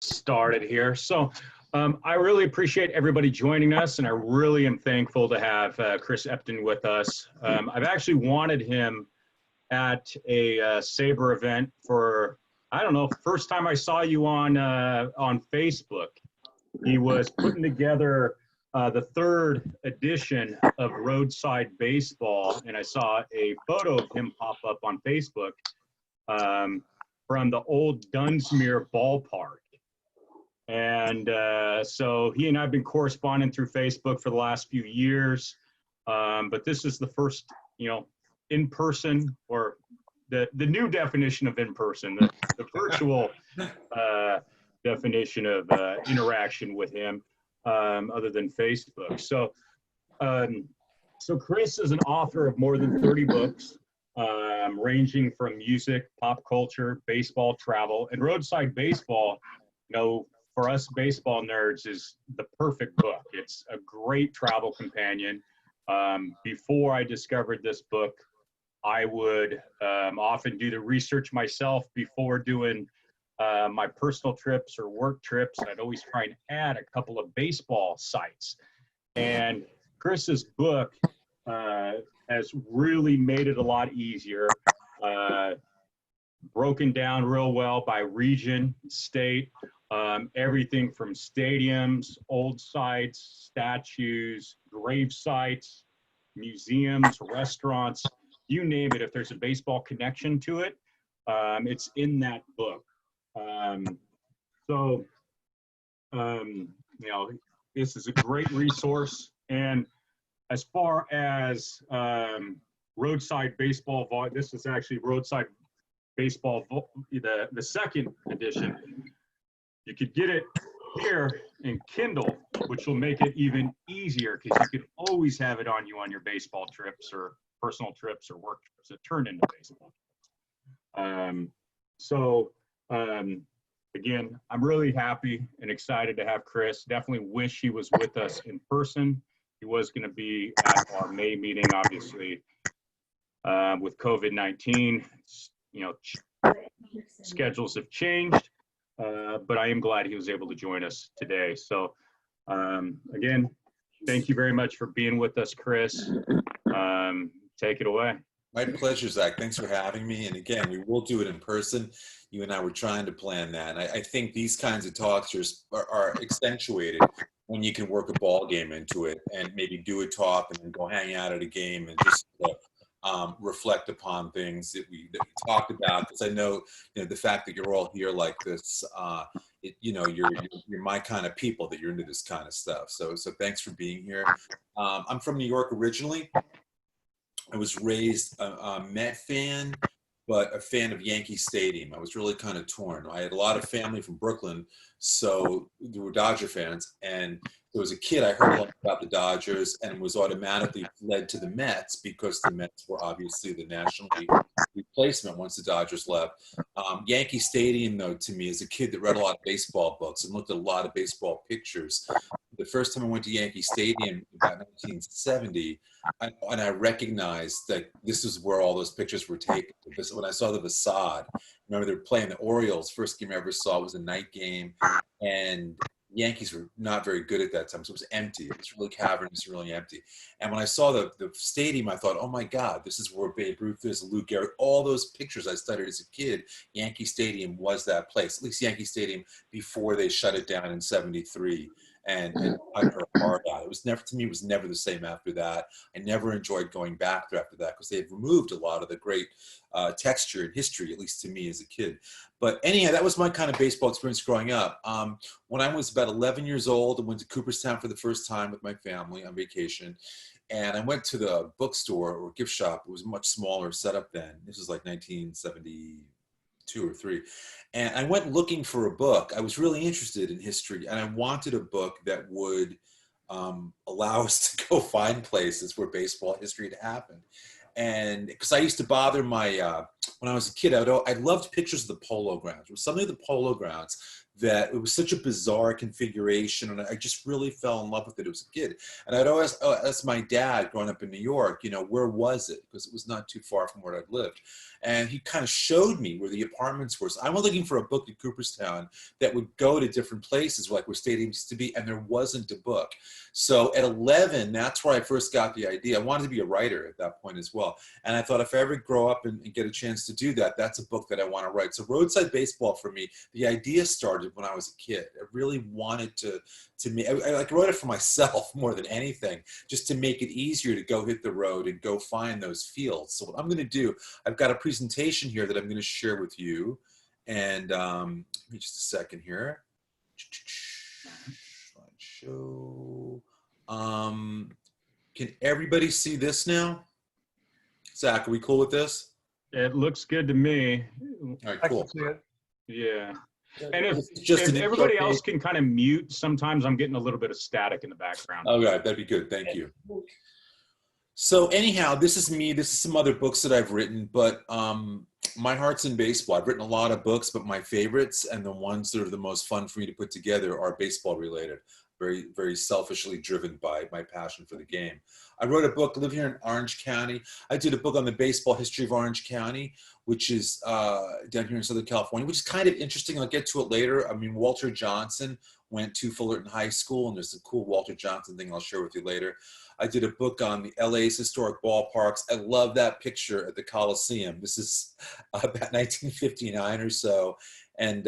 started here. I really appreciate everybody joining us, and I really am thankful to have Chris Epting with us. I've actually wanted him at a SABR event for, I don't know, first time I saw you on Facebook. He was putting together the third edition of Roadside Baseball, and I saw a photo of him pop up on Facebook from the old Dunsmuir ballpark. And so he and I have been corresponding through Facebook for the last few years, but this is the first, in-person, or the new definition of in-person, the virtual definition of interaction with him, other than Facebook. So Chris is an author of more than 30 books, ranging from music, pop culture, baseball, travel, and Roadside Baseball, for us baseball nerds, is the perfect book. It's a great travel companion. Before I discovered this book, I would often do the research myself before doing my personal trips or work trips. I'd always try and add a couple of baseball sites. And Chris's book has really made it a lot easier, broken down real well by region, state, everything from stadiums, old sites, statues, grave sites, museums, restaurants, you name it. If there's a baseball connection to it, it's in that book. This is a great resource. And as far as Roadside Baseball, this is actually Roadside Baseball, the second edition. You could get it here in Kindle, which will make it even easier because you could always have it on you on your baseball trips or personal trips or work trips that turn into baseball trips. Again, I'm really happy and excited to have Chris. Definitely wish he was with us in person. He was going to be at our May meeting, obviously, with COVID-19. Schedules have changed. But I am glad he was able to join us today. So again, thank you very much for being with us, Chris. Take it away. My pleasure, Zach. Thanks for having me. And again, we will do it in person. You and I were trying to plan that. And I think these kinds of talks are accentuated when you can work a ball game into it and maybe do a talk and then go hang out at a game and just reflect upon things that we talked about. Because I know, the fact that you're all here like this, you're my kind of people, that you're into this kind of stuff. So thanks for being here. I'm from New York originally. I was raised a Met fan, but a fan of Yankee Stadium. I was really kind of torn. I had a lot of family from Brooklyn, so they were Dodger fans. And there was a kid, I heard a lot about the Dodgers and was automatically led to the Mets because the Mets were obviously the National League replacement once the Dodgers left. Yankee Stadium, though, to me, as a kid that read a lot of baseball books and looked at a lot of baseball pictures, the first time I went to Yankee Stadium about 1970, and I recognized that this is where all those pictures were taken. Because when I saw the facade, remember they were playing the Orioles. First game I ever saw was a night game, and Yankees were not very good at that time, so it was empty. It was really cavernous, really empty. And when I saw the stadium, I thought, oh my God, this is where Babe Ruth is, Lou Gehrig, all those pictures I studied as a kid. Yankee Stadium was that place, at least Yankee Stadium before they shut it down in '73. And cut her heart out. It was never, to me, it was never the same after that. I never enjoyed going back there after that because they had removed a lot of the great texture and history, at least to me as a kid. But anyhow, that was my kind of baseball experience growing up. When I was about 11 years old, I went to Cooperstown for the first time with my family on vacation. And I went to the bookstore or gift shop. It was a much smaller setup then. This was like 1972 or 3. And I went looking for a book. I was really interested in history, and I wanted a book that would allow us to go find places where baseball history had happened. And because I used to bother my, when I was a kid, I loved pictures of the Polo Grounds. There was something of the Polo Grounds that it was such a bizarre configuration, and I just really fell in love with it as a kid. And I'd always ask my dad, growing up in New York, you know, where was it? Because it was not too far from where I'd lived. And he kind of showed me where the apartments were. So I was looking for a book at Cooperstown that would go to different places, like where stadiums used to be, and there wasn't a book. So at 11, that's where I first got the idea. I wanted to be a writer at that point as well. And I thought if I ever grow up and get a chance to do that, that's a book that I want to write. So Roadside Baseball, for me, the idea started when I was a kid. I really wanted to make, I wrote it for myself more than anything, just to make it easier to go hit the road and go find those fields. So what I'm going to do, I've got a presentation here that I'm going to share with you. And give me just a second here. Slideshow. Can everybody see this now? Zach, are we cool with this? It looks good to me. All right, cool. Yeah. And if everybody else can kind of mute, sometimes I'm getting a little bit of static in the background. Oh, right, that'd be good. Thank you. So anyhow, this is me. This is some other books that I've written, but my heart's in baseball. I've written a lot of books, but my favorites and the ones that are the most fun for me to put together are baseball related. Very, very selfishly driven by my passion for the game. I wrote a book, live here in Orange County. I did a book on the baseball history of Orange County, which is down here in Southern California, which is kind of interesting. I'll get to it later. I mean, Walter Johnson went to Fullerton High School, and there's a cool Walter Johnson thing I'll share with you later. I did a book on the LA's historic ballparks. I love that picture at the Coliseum. This is about 1959 or so. And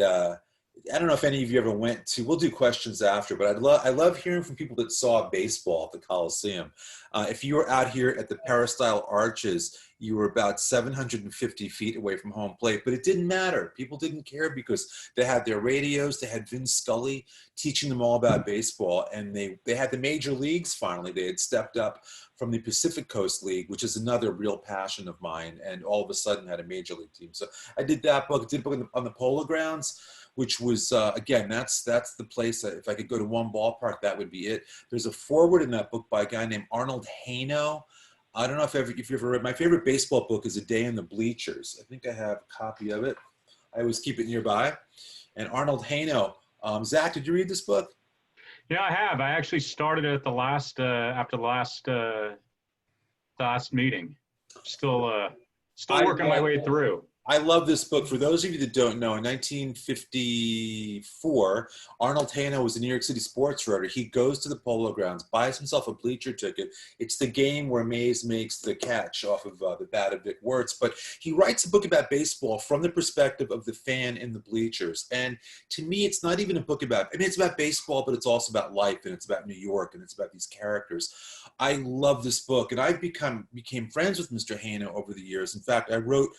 I don't know if any of you ever went to, we'll do questions after, but I love hearing from people that saw baseball at the Coliseum. If you were out here at the Peristyle Arches, you were about 750 feet away from home plate, but it didn't matter. People didn't care because they had their radios, they had Vin Scully teaching them all about baseball, and they had the major leagues finally. They had stepped up from the Pacific Coast League, which is another real passion of mine, and all of a sudden had a major league team. So I did that book. I did a book on the Polo Grounds, which was, again, that's the place that if I could go to one ballpark, that would be it. There's a foreword in that book by a guy named Arnold Haino. I don't know if you've ever read, my favorite baseball book is A Day in the Bleachers. I think I have a copy of it. I always keep it nearby. And Arnold Haino, Zach, did you read this book? Yeah, I have. I actually started it at the last, after the last meeting. Still working my way through. I love this book. For those of you that don't know, in 1954, Arnold Haino was a New York City sports writer. He goes to the Polo Grounds, buys himself a bleacher ticket. It's the game where Mays makes the catch off of the bat of Vic Wirtz. But he writes a book about baseball from the perspective of the fan in the bleachers. And to me, it's not even a book about, I mean, it's about baseball, but it's also about life, and it's about New York, and it's about these characters. I love this book, and I've became friends with Mr. Haino over the years. In fact, I wrote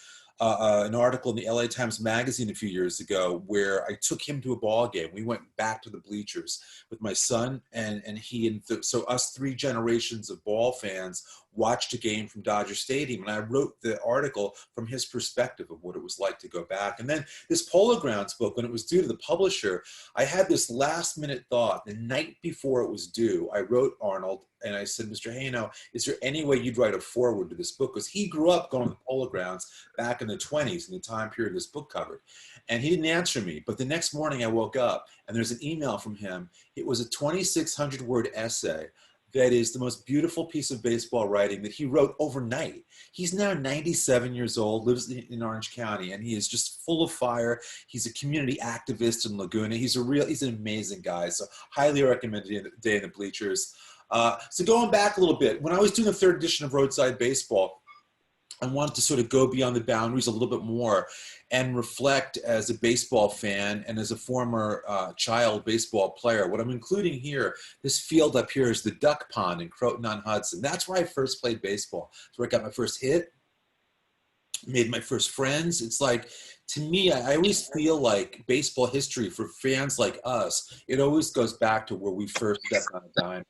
an article in the LA Times Magazine a few years ago where I took him to a ball game. We went back to the bleachers with my son, and he, and so us three generations of ball fans watched a game from Dodger Stadium, and I wrote the article from his perspective of what it was like to go back. And then this Polo Grounds book, when it was due to the publisher, I had this last minute thought. The night before it was due, I wrote Arnold and I said, Mr. Haino, is there any way you'd write a foreword to this book? Because he grew up going to the Polo Grounds back in the 20s, in the time period this book covered. And he didn't answer me. But the next morning I woke up and there's an email from him. It was a 2,600 word essay that is the most beautiful piece of baseball writing that he wrote overnight. He's now 97 years old, lives in Orange County, and he is just full of fire. He's a community activist in Laguna. He's an amazing guy. So highly recommend Day in the Bleachers. So going back a little bit, when I was doing the third edition of Roadside Baseball, I wanted to sort of go beyond the boundaries a little bit more and reflect as a baseball fan and as a former child baseball player. What I'm including here, this field up here is the Duck Pond in Croton-on-Hudson. That's where I first played baseball. That's where I got my first hit, made my first friends. It's like, to me, I always feel like baseball history for fans like us, it always goes back to where we first stepped on a diamond.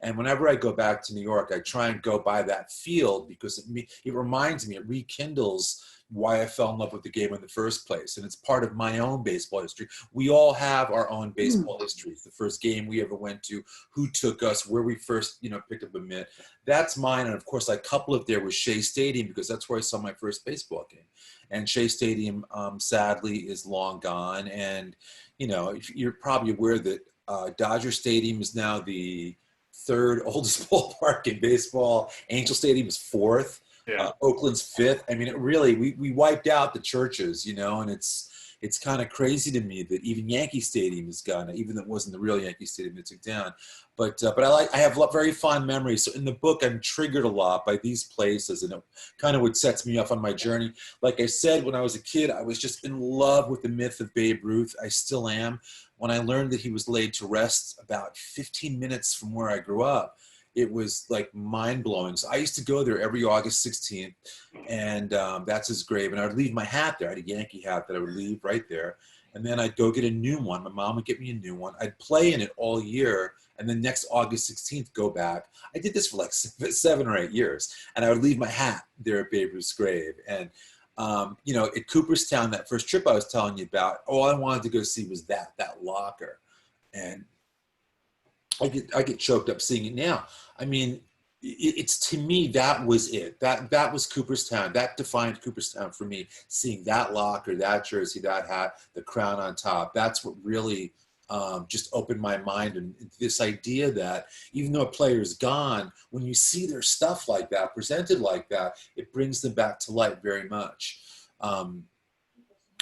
And whenever I go back to New York, I try and go by that field because it reminds me, it rekindles why I fell in love with the game in the first place. And it's part of my own baseball history. We all have our own baseball histories. The first game we ever went to, who took us, where we first, picked up a mitt. That's mine. And of course, I couple it there with Shea Stadium because that's where I saw my first baseball game. And Shea Stadium, sadly, is long gone. And, you know, you're probably aware that Dodger Stadium is now the third oldest ballpark in baseball. Angel Stadium is fourth. Yeah. Oakland's fifth. I mean, it really, we wiped out the churches, you know, and it's kind of crazy to me that even Yankee Stadium is gone, even though it wasn't the real Yankee Stadium that took down. But I have very fond memories. So in the book, I'm triggered a lot by these places, and it kind of what sets me off on my journey. Like I said, when I was a kid, I was just in love with the myth of Babe Ruth. I still am. When I learned that he was laid to rest about 15 minutes from where I grew up, it was like mind-blowing. So I used to go there every August 16th, and that's his grave. And I would leave my hat there. I had a Yankee hat that I would leave right there. And then I'd go get a new one. My mom would get me a new one. I'd play in it all year. And then next August 16th, go back. I did this for like 7 or 8 years. And I would leave my hat there at Babe Ruth's grave. And, you know, at Cooperstown, that first trip I was telling you about, all I wanted to go see was that locker. And I get choked up seeing it now. I mean, it's to me, that was it. That was Cooperstown. That defined Cooperstown for me. Seeing that locker, that jersey, that hat, the crown on top. That's what really just opened my mind. And this idea that even though a player is gone, when you see their stuff like that, presented like that, it brings them back to life very much. And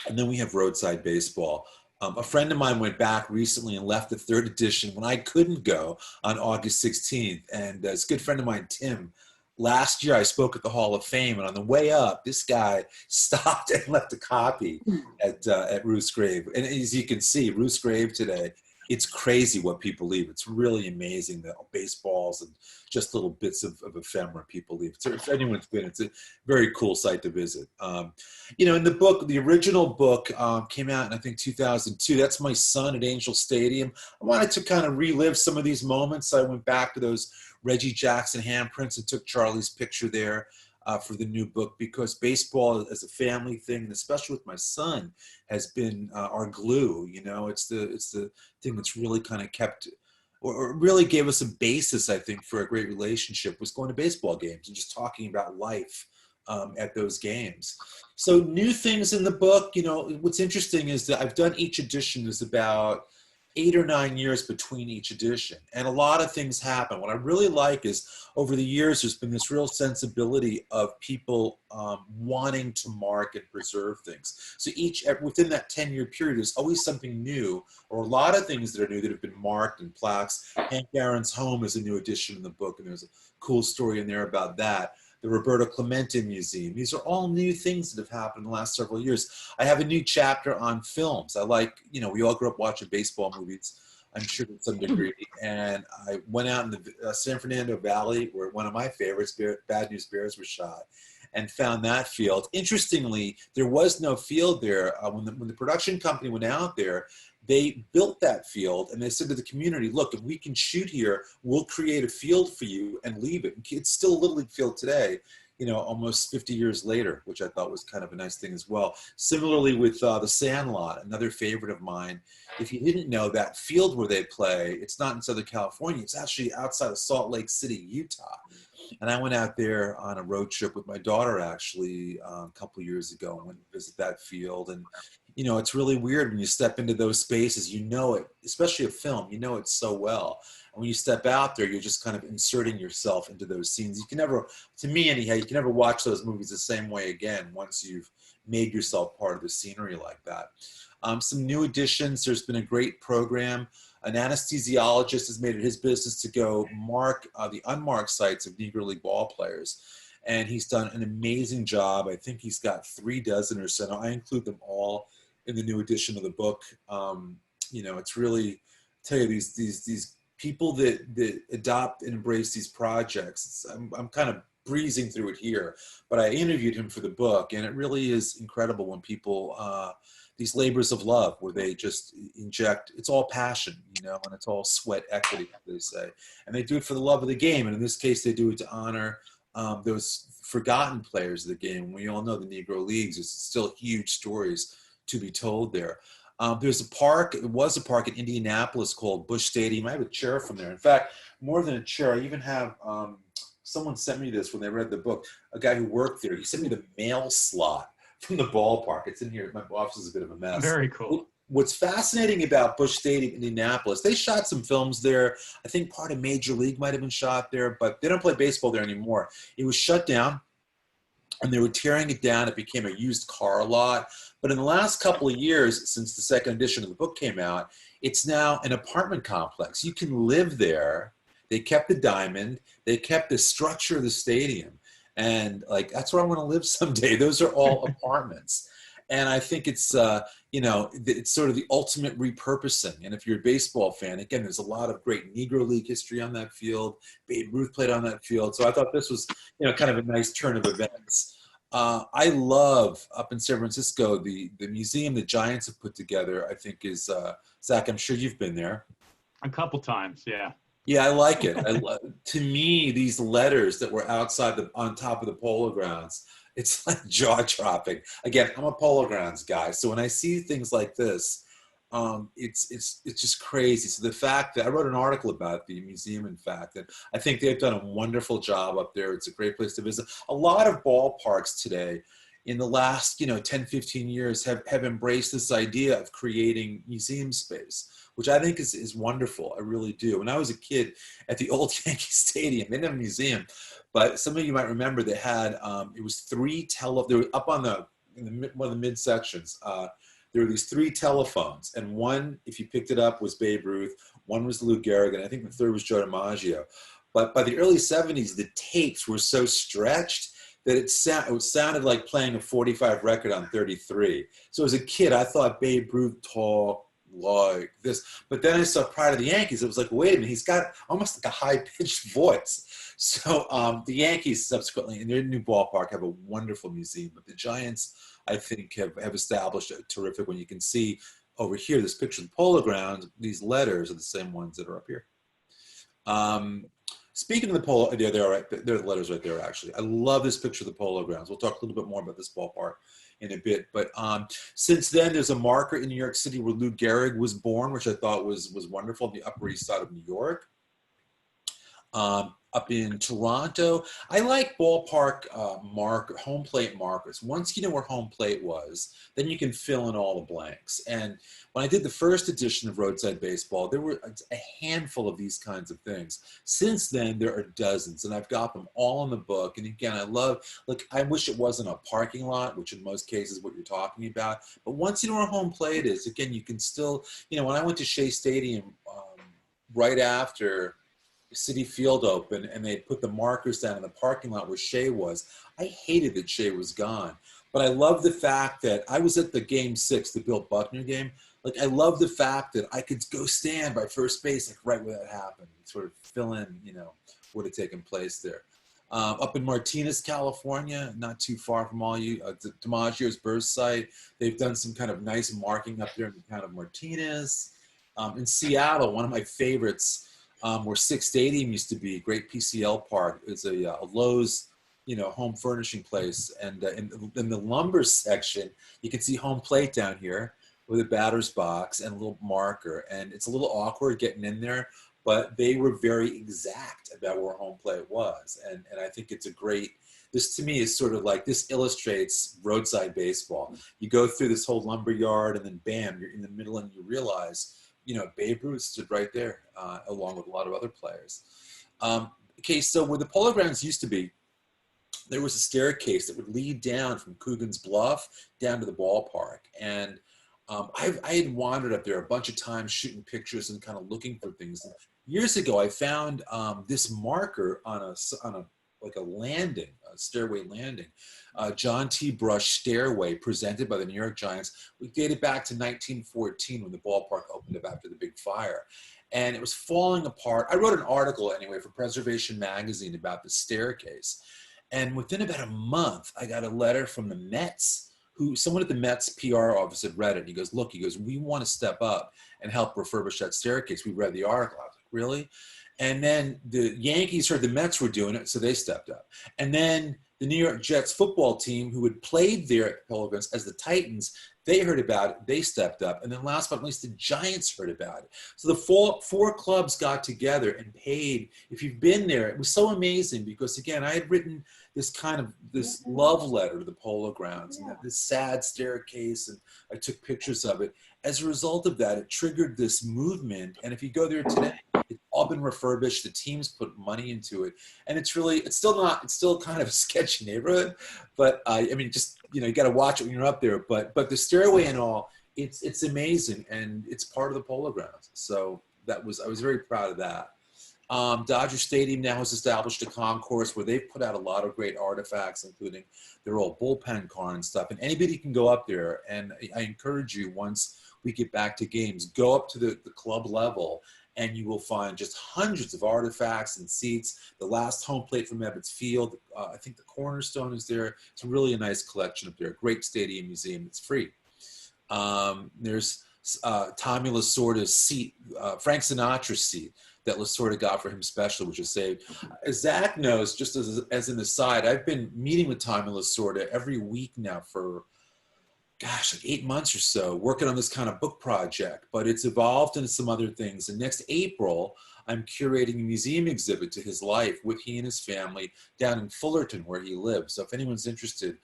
then we have Roadside Baseball. A friend of mine went back recently and left the 3rd edition when I couldn't go on August 16th. And it's a good friend of mine, Tim. Last year, I spoke at the Hall of Fame, and on the way up, this guy stopped and left a copy at Ruth's grave. And as you can see, Ruth's grave today, it's crazy what people leave. It's really amazing, the baseballs and just little bits of ephemera people leave. So if anyone's been, it's a very cool site to visit. You know, in the book, the original book came out in, I think, 2002. That's my son at Angel Stadium. I wanted to kind of relive some of these moments. I went back to those Reggie Jackson handprints and took Charlie's picture there for the new book, because baseball as a family thing, and especially with my son, has been our glue. You know, it's the thing that's really kind of kept, or really gave us a basis, I think, for a great relationship, was going to baseball games and just talking about life at those games. So new things in the book, you know, what's interesting is that I've done each edition is about 8 or 9 years between each edition. And a lot of things happen. What I really like is over the years, there's been this real sensibility of people wanting to mark and preserve things. So within that 10-year period, there's always something new, or a lot of things that are new that have been marked in plaques. Hank Aaron's home is a new addition in the book, and there's a cool story in there about that. The Roberto Clemente Museum. These are all new things that have happened in the last several years. I have a new chapter on films. I like, you know, we all grew up watching baseball movies, I'm sure to some degree. And I went out in the San Fernando Valley, where one of my favorites, Bad News Bears, was shot, and found that field. Interestingly, there was no field there. When the production company went out there, they built that field, and they said to the community, look, if we can shoot here, we'll create a field for you and leave it. It's still a Little League field today, you know, almost 50 years later, which I thought was kind of a nice thing as well. Similarly with the Sandlot, another favorite of mine. If you didn't know, that field where they play, it's not in Southern California. It's actually outside of Salt Lake City, Utah. And I went out there on a road trip with my daughter, actually, a couple of years ago, and went to visit that field. And you know, it's really weird when you step into those spaces, you know it, especially a film, you know it so well. And when you step out there, you're just kind of inserting yourself into those scenes. You can never, to me anyhow, you can never watch those movies the same way again once you've made yourself part of the scenery like that. Some new additions, there's been a great program. An anesthesiologist has made it his business to go mark the unmarked sites of Negro League ball players. And he's done an amazing job. I think he's got 36 or so. I include them all in the new edition of the book. You know, it's really, tell you, these people that adopt and embrace these projects. I'm kind of breezing through it here, but I interviewed him for the book, and it really is incredible when people, these labors of love, where they just inject, it's all passion, you know, and it's all sweat equity, they say. And they do it for the love of the game. And in this case, they do it to honor those forgotten players of the game. We all know the Negro Leagues, there's still huge stories to be told there. There's a park, it was a park in Indianapolis called Busch Stadium. I have a chair from there. In fact, more than a chair, I even have, someone sent me this when they read the book, a guy who worked there. He sent me the mail slot from the ballpark. It's in here. My office is a bit of a mess. Very cool. What's fascinating about Busch Stadium, Indianapolis, they shot some films there. I think part of Major League might have been shot there, but they don't play baseball there anymore. It was shut down, and they were tearing it down. It became a used car lot. But in the last couple of years, since the second edition of the book came out, it's now an apartment complex. You can live there. They kept the diamond. They kept the structure of the stadium. And like, that's where I want to live someday. Those are all apartments. And I think it's, it's sort of the ultimate repurposing. And if you're a baseball fan, again, there's a lot of great Negro League history on that field. Babe Ruth played on that field. So I thought this was, kind of a nice turn of events. I love, up in San Francisco, the museum the Giants have put together, I think is, Zach, I'm sure you've been there. A couple times, yeah. Yeah, I like it. To me, these letters that were outside on top of the Polo Grounds, it's like jaw-dropping. Again, I'm a Polo Grounds guy, so when I see things like this, it's just crazy. So the fact that I wrote an article about the museum, in fact, and I think they've done a wonderful job up there. It's a great place to visit. A lot of ballparks today, in the last 10, 15 years, have embraced this idea of creating museum space, which I think is wonderful. I really do. When I was a kid at the old Yankee Stadium, they didn't have a museum, but some of you might remember they had, it was they were up on one of the midsections. There were these 3 telephones, and one, if you picked it up, was Babe Ruth, one was Lou Gehrig, and I think the third was Joe DiMaggio. But by the early 70s, the tapes were so stretched that it sounded like playing a 45 record on 33. So as a kid, I thought Babe Ruth talked like this. But then I saw Pride of the Yankees. It was like, wait a minute, he's got almost like a high-pitched voice. So the Yankees subsequently, in their new ballpark, have a wonderful museum. But the Giants, I think, have established a terrific one. You can see over here, this picture of the Polo Grounds, these letters are the same ones that are up here. Speaking of the Polo, they're the letters right there, actually. I love this picture of the Polo Grounds. We'll talk a little bit more about this ballpark in a bit. But since then, there's a marker in New York City where Lou Gehrig was born, which I thought was wonderful, on the Upper East Side of New York. Up in Toronto, I like ballpark home plate markers. Once you know where home plate was, then you can fill in all the blanks. And when I did the first edition of Roadside Baseball, there were a handful of these kinds of things. Since then, there are dozens, and I've got them all in the book. And again, I wish it wasn't a parking lot, which in most cases is what you're talking about. But once you know where home plate is, again, you can still, when I went to Shea Stadium right after Citi Field open, and they put the markers down in the parking lot where Shea was. I hated that Shea was gone, but I love the fact that I was at the Game 6, the Bill Buckner game. Like, I love the fact that I could go stand by first base, like right where that happened, and sort of fill in, what had taken place there. Up in Martinez, California, not too far from all you, DiMaggio's birth site. They've done some kind of nice marking up there in the town of Martinez. In Seattle, one of my favorites, where Six Stadium used to be, great PCL park, is a Lowe's, home furnishing place. And in the lumber section, you can see home plate down here with a batter's box and a little marker. And it's a little awkward getting in there, but they were very exact about where home plate was. And I think it's this to me is sort of like, this illustrates Roadside Baseball. You go through this whole lumber yard, and then bam, you're in the middle, and you realize, Babe Ruth stood right there, along with a lot of other players. Okay, so where the Polo Grounds used to be, there was a staircase that would lead down from Coogan's Bluff down to the ballpark. And I had wandered up there a bunch of times shooting pictures and kind of looking for things. And years ago, I found this marker on a landing, a stairway landing, John T. Brush stairway presented by the New York Giants. We dated back to 1914 when the ballpark opened up after the big fire. And it was falling apart. I wrote an article anyway for Preservation Magazine about the staircase. And within about a month, I got a letter from the Mets, someone at the Mets PR office had read it. He goes, look, we want to step up and help refurbish that staircase. We read the article. I was like, really? And then the Yankees heard the Mets were doing it, so they stepped up. And then the New York Jets football team, who had played there at the Polo Grounds as the Titans, they heard about it. They stepped up. And then last but not least, the Giants heard about it. So the four clubs got together and paid. If you've been there, it was so amazing because, again, I had written this love letter to the Polo Grounds and this sad staircase, and I took pictures of it. As a result of that, it triggered this movement. And if you go there today, it's all been refurbished. The teams put money into it. And it's still kind of a sketchy neighborhood. But I mean, just, you got to watch it when you're up there. But the stairway and all, it's amazing. And it's part of the Polo Grounds. So I was very proud of that. Dodger Stadium now has established a concourse where they've put out a lot of great artifacts, including their old bullpen car and stuff. And anybody can go up there. And I encourage you, once we get back to games, go up to the club level, and you will find just hundreds of artifacts and seats. The last home plate from Ebbets Field, I think the Cornerstone is there. It's really a nice collection up there. A great stadium museum. It's free. There's Tommy Lasorda's seat, Frank Sinatra's seat that Lasorda got for him special, which is saved. As Zach knows, just as an aside, I've been meeting with Tommy Lasorda every week now for, like 8 months or so, working on this kind of book project, but it's evolved into some other things. And next April, I'm curating a museum exhibit to his life with he and his family down in Fullerton, where he lives. So if anyone's interested,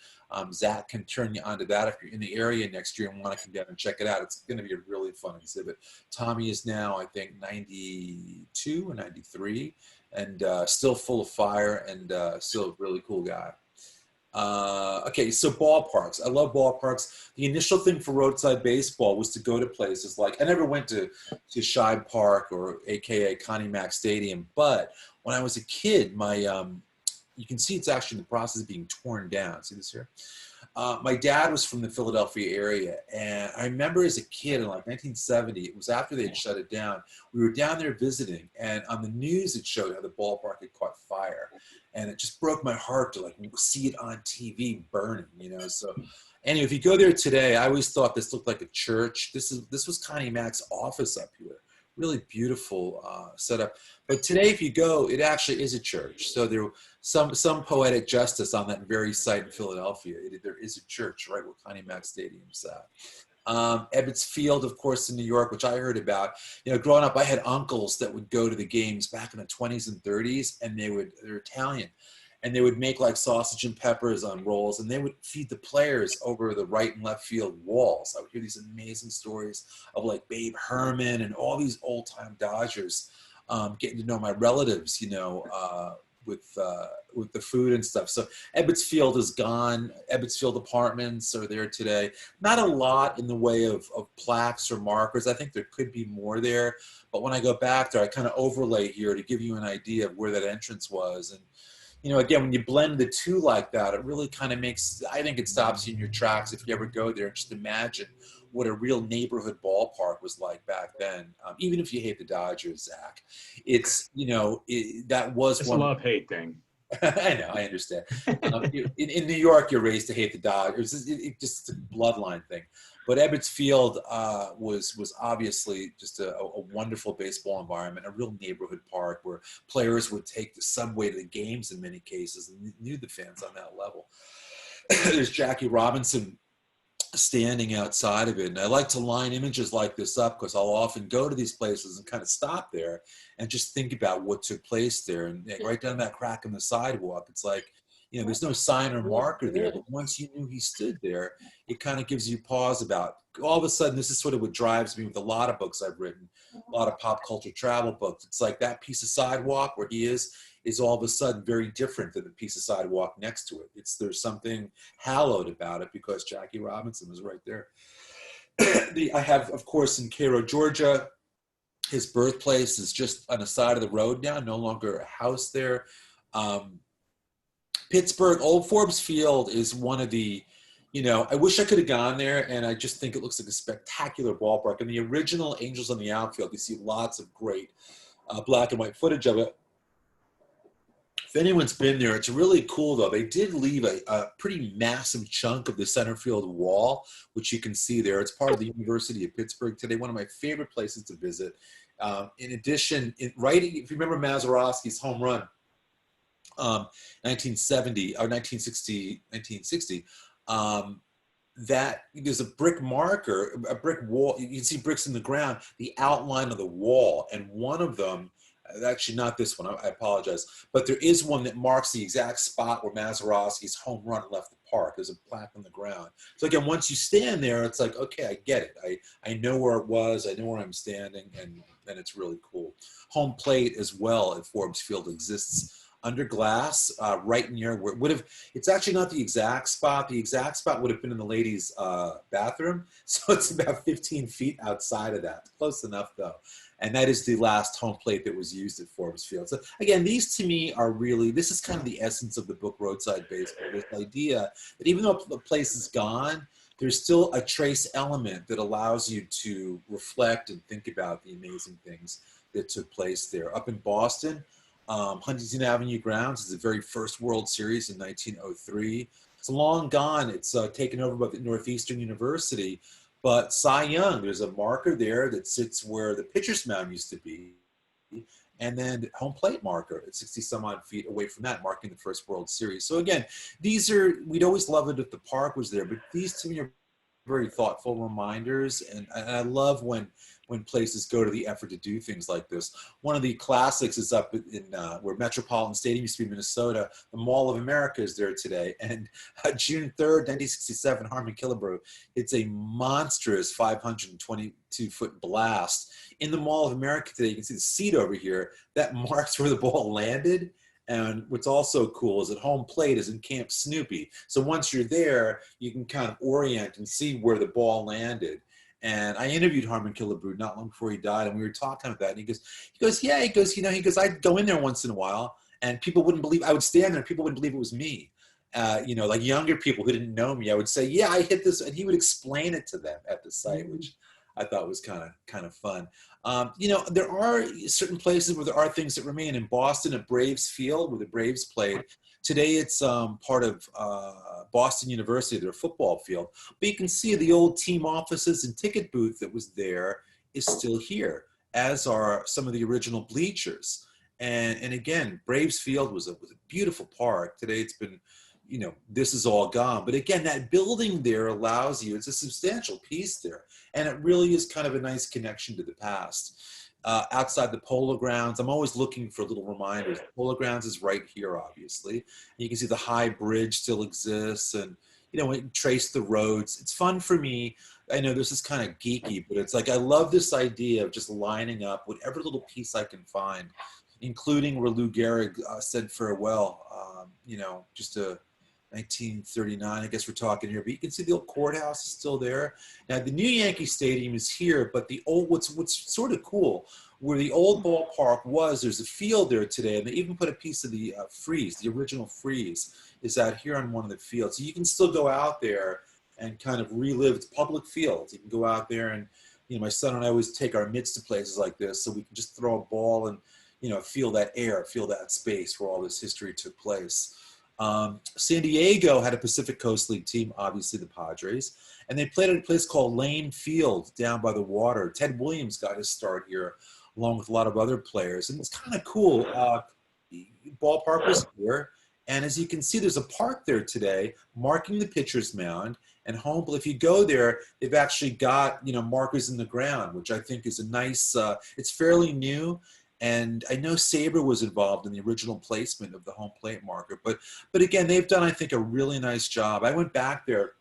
Zach can turn you onto that if you're in the area next year and want to come down and check it out. It's going to be a really fun exhibit. Tommy is now, I think, 92 or 93, and still full of fire, and still a really cool guy. Okay, so ballparks. I love ballparks. The initial thing for Roadside Baseball was to go to places like, I never went to Shibe Park or AKA Connie Mack Stadium, but when I was a kid, you can see it's actually in the process of being torn down. See this here? My dad was from the Philadelphia area, and I remember as a kid in like 1970, it was after they had shut it down, we were down there visiting, and on the news it showed how the ballpark had caught fire, and it just broke my heart to like see it on TV burning, So anyway, if you go there today, I always thought this looked like a church. This was Connie Mack's office up here. Really beautiful setup. But today, if you go, it actually is a church. So there some poetic justice on that very site in Philadelphia. There is a church right where Connie Mack Stadium's at. Ebbets Field, of course, in New York, which I heard about. Growing up, I had uncles that would go to the games back in the 20s and 30s, and they're Italian. And they would make like sausage and peppers on rolls, and they would feed the players over the right and left field walls. I would hear these amazing stories of like Babe Herman and all these old time Dodgers, getting to know my relatives, with the food and stuff. So Ebbets Field is gone. Ebbets Field apartments are there today. Not a lot in the way of plaques or markers. I think there could be more there. But when I go back there, I kind of overlay here to give you an idea of where that entrance was. And again, when you blend the two like that, it really kind of I think it stops you in your tracks if you ever go there. Just imagine what a real neighborhood ballpark was like back then. Even if you hate the Dodgers, Zach, it's, that was it's one. a love-hate thing. I know, I understand. In New York, you're raised to hate the Dodgers. It's a bloodline thing. But Ebbets Field was obviously just a wonderful baseball environment, a real neighborhood park where players would take the subway to the games in many cases and knew the fans on that level. There's Jackie Robinson standing outside of it. And I like to line images like this up because I'll often go to these places and kind of stop there and just think about what took place there. And right down that crack in the sidewalk, it's like, there's no sign or marker there, but once you knew he stood there, it kind of gives you pause about, all of a sudden, this is sort of what drives me with a lot of books I've written, a lot of pop culture travel books. It's like that piece of sidewalk where he is all of a sudden very different than the piece of sidewalk next to it. There's something hallowed about it because Jackie Robinson was right there. I have, of course, in Cairo, Georgia, his birthplace is just on the side of the road now, no longer a house there. Pittsburgh, Old Forbes Field is one of the, I wish I could have gone there, and I just think it looks like a spectacular ballpark. In the original Angels on the Outfield, you see lots of great black and white footage of it. If anyone's been there, it's really cool, though. They did leave a pretty massive chunk of the center field wall, which you can see there. It's part of the University of Pittsburgh today, one of my favorite places to visit. In addition, if you remember Mazeroski's home run 1970 or 1960, that there's a brick marker, a brick wall. You can see bricks in the ground, the outline of the wall, and one of them, actually not this one, I apologize, but there is one that marks the exact spot where Mazeroski's home run left the park. There's a plaque on the ground. So again, once you stand there, it's like, okay, I get it. I know where it was. I know where I'm standing, and it's really cool. Home plate as well at Forbes Field exists under glass, right near where it would have, it's actually not the exact spot. The exact spot would have been in the ladies' bathroom. So it's about 15 feet outside of that. Close enough though. And that is the last home plate that was used at Forbes Field. So again, these to me are really, this is kind of the essence of the book Roadside Baseball. This idea that even though the place is gone, there's still a trace element that allows you to reflect and think about the amazing things that took place there. Up in Boston, Huntington Avenue grounds is the very first World Series in 1903. It's long gone. It's taken over by the Northeastern University. But Cy Young, there's a marker there that sits where the pitcher's mound used to be. And then home plate marker at 60 some odd feet away from that, marking the first World Series. So again, these are, we'd always love it if the park was there, but these to me are very thoughtful reminders. And I love when places go to the effort to do things like this. One of the classics is up in where Metropolitan Stadium used to be, Minnesota. The Mall of America is there today. And June 3rd, 1967, Harmon Killebrew, it's a monstrous 522-foot blast. In the Mall of America today, you can see the seat over here that marks where the ball landed. And what's also cool is that home plate is in Camp Snoopy. So once you're there, you can kind of orient and see where the ball landed. And I interviewed Harmon Killebrew not long before he died, and we were talking about that. And he goes, yeah, I'd go in there once in a while, and people wouldn't believe, I would stand there, and people wouldn't believe it was me. Like younger people who didn't know me, I would say, yeah, I hit this, and he would explain it to them at the site, which I thought was kind of fun. There are certain places where there are things that remain. In Boston at Braves Field, where the Braves played. Today it's part of Boston University, their football field. But you can see the old team offices and ticket booth that was there is still here, as are some of the original bleachers. And again, Braves Field was a beautiful park. Today it's been, this is all gone. But again, that building there allows you, it's a substantial piece there. And it really is kind of a nice connection to the past. Outside the Polo Grounds, I'm always looking for little reminders. The Polo Grounds is right here, obviously. And you can see the high bridge still exists, and trace the roads. It's fun for me. I know this is kind of geeky, but it's like I love this idea of just lining up whatever little piece I can find, including where Lou Gehrig said farewell. Just a 1939, I guess we're talking here, but you can see the old courthouse is still there. Now the new Yankee Stadium is here, but the old, what's sort of cool, where the old ballpark was, there's a field there today, and they even put a piece of the frieze, the original frieze, is out here on one of the fields. So you can still go out there and kind of relive public fields. You can go out there and, my son and I always take our mitts to places like this, so we can just throw a ball and, feel that air, feel that space where all this history took place. San Diego had a Pacific Coast League team, obviously the Padres, and they played at a place called Lane Field down by the water. Ted Williams got his start here, along with a lot of other players, and it's kind of cool. Ballpark was here, and as you can see, there's a park there today marking the pitcher's mound and home. If you go there, they've actually got markers in the ground, which I think is a nice. It's fairly new. And I know SABR was involved in the original placement of the home plate marker. But again, they've done, I think, a really nice job. I went back there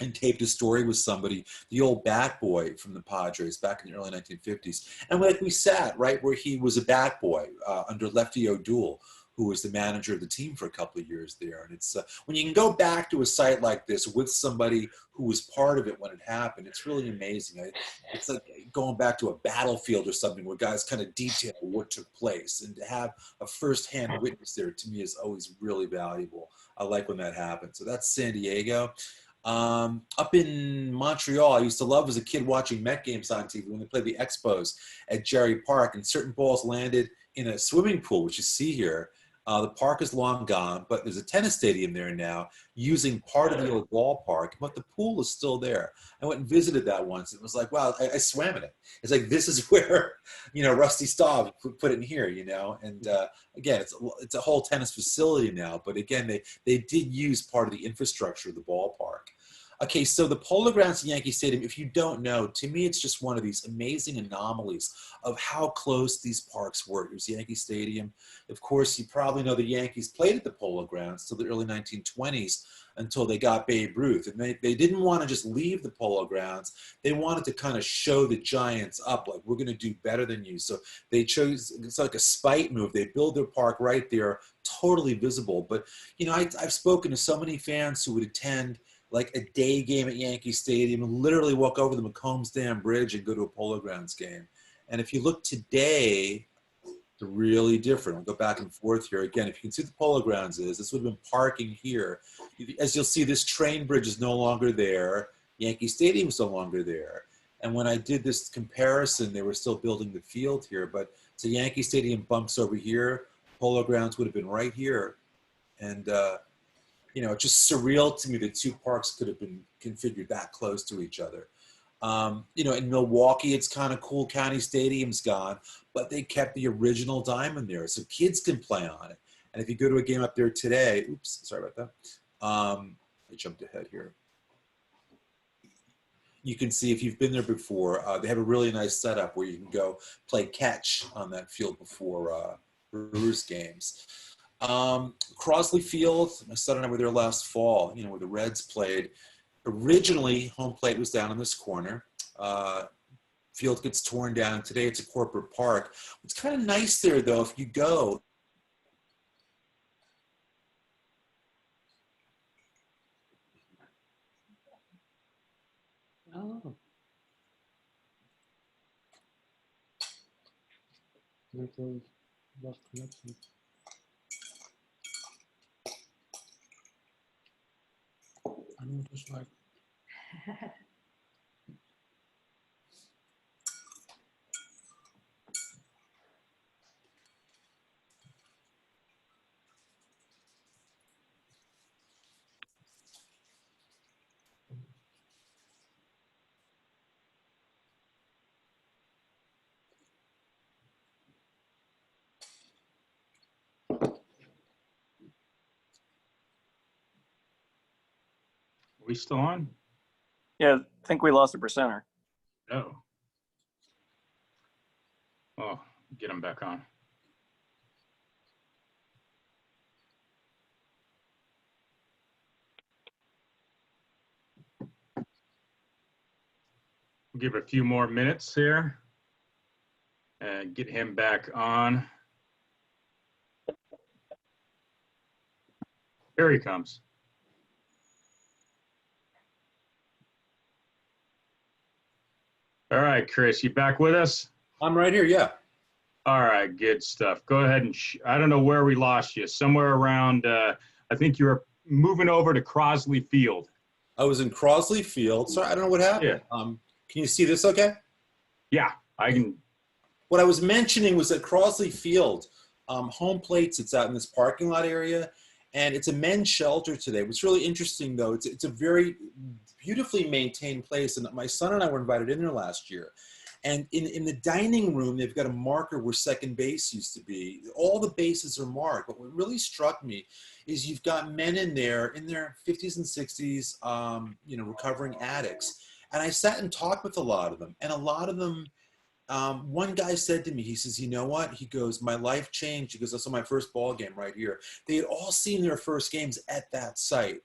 and taped a story with somebody, the old bat boy from the Padres back in the early 1950s. And we sat right where he was a bat boy under Lefty O'Doul, who was the manager of the team for a couple of years there. And it's when you can go back to a site like this with somebody who was part of it when it happened, it's really amazing. It's like going back to a battlefield or something where guys kind of detail what took place, and to have a firsthand witness there, to me, is always really valuable. I like when that happens. So that's San Diego. Up in Montreal, I used to love as a kid watching Met games on TV when they played the Expos at Jerry Park, and certain balls landed in a swimming pool, which you see here. The park is long gone, but there's a tennis stadium there now using part of the old ballpark, but the pool is still there. I went and visited that once. It was like, wow, I swam in it. It's like, this is where, Rusty Staub put it in here, and again, it's a whole tennis facility now, but again, they did use part of the infrastructure of the ballpark. Okay, so the Polo Grounds at Yankee Stadium, if you don't know, to me, it's just one of these amazing anomalies of how close these parks were. Here's Yankee Stadium. Of course, you probably know the Yankees played at the Polo Grounds till the early 1920s until they got Babe Ruth. And they didn't want to just leave the Polo Grounds. They wanted to kind of show the Giants up, like, we're going to do better than you. So they chose, it's like a spite move. They build their park right there, totally visible. But, I've spoken to so many fans who would attend like a day game at Yankee Stadium and literally walk over the McCombs Dam Bridge and go to a Polo Grounds game. And if you look today, they're really different. We'll go back and forth here. Again, if you can see the Polo Grounds this would have been parking here. As you'll see, this train bridge is no longer there. Yankee Stadium is no longer there. And when I did this comparison, they were still building the field here. But so Yankee Stadium bumps over here. Polo Grounds would have been right here. And, it's just surreal to me that two parks could have been configured that close to each other. In Milwaukee, it's kind of cool. County Stadium's gone, but they kept the original diamond there, so kids can play on it. And if you go to a game up there today, oops, sorry about that. I jumped ahead here. You can see if you've been there before, they have a really nice setup where you can go play catch on that field before Brewers games. Crosley Field, my son and I were there last fall, where the Reds played. Originally, home plate was down in this corner. Field gets torn down. Today, it's a corporate park. It's kind of nice there, though, if you go. Oh. Lost connection. I know, just like. Are we still on? Yeah, I think we lost a percenter. Oh. Oh, get him back on. We'll give a few more minutes here and get him back on. Here he comes. All right, Chris, you back with us? I'm right here, yeah. All right, good stuff. Go ahead and, I don't know where we lost you. Somewhere around, I think you were moving over to Crosley Field. I was in Crosley Field. Sorry, I don't know what happened. Yeah. Can you see this okay? Yeah, I can. What I was mentioning was that Crosley Field, home plate sits out in this parking lot area, and it's a men's shelter today. What's really interesting, though, it's a very beautifully maintained place, and my son and I were invited in there last year. And in the dining room, they've got a marker where second base used to be. All the bases are marked, but what really struck me is you've got men in there in their 50s and 60s, recovering addicts. And I sat and talked with a lot of them, and a lot of them, one guy said to me, he says, you know what? He goes, my life changed. He goes, I saw my first ball game right here. They had all seen their first games at that site.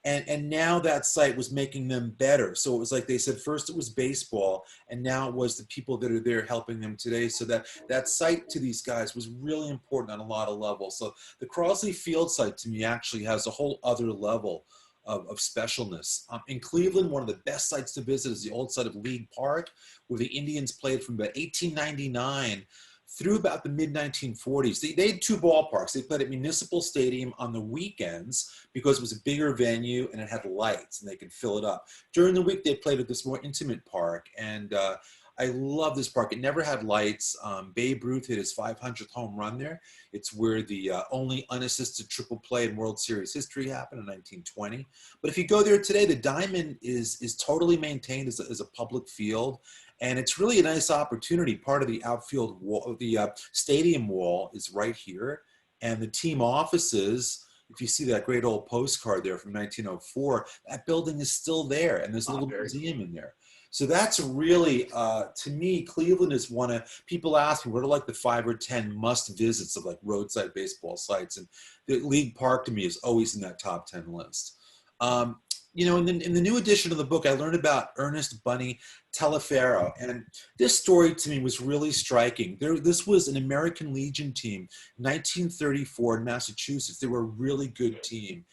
And now that site was making them better. So it was like they said, first it was baseball, and now it was the people that are there helping them today. So that site to these guys was really important on a lot of levels. So the Crosley Field site to me actually has a whole other level of specialness. In Cleveland, one of the best sites to visit is the old site of League Park, where the Indians played from about 1899 through about the mid-1940s. They had two ballparks. They played at Municipal Stadium on the weekends because it was a bigger venue and it had lights and they could fill it up. During the week, they played at this more intimate park. And I love this park. It never had lights. Babe Ruth hit his 500th home run there. It's where the only unassisted triple play in World Series history happened in 1920. But if you go there today, the diamond is totally maintained as a public field. And it's really a nice opportunity. Part of the outfield wall, the stadium wall is right here. And the team offices, if you see that great old postcard there from 1904, that building is still there. And there's a little museum in there. So that's really, to me, Cleveland is one of, people ask me, what are like the 5 or 10 must visits of like roadside baseball sites? And the League Park to me is always in that top 10 list. You know, in the new edition of the book, I learned about Ernest Bunny Taliaferro. And this story to me was really striking. This was an American Legion team, 1934 in Massachusetts. They were a really good team.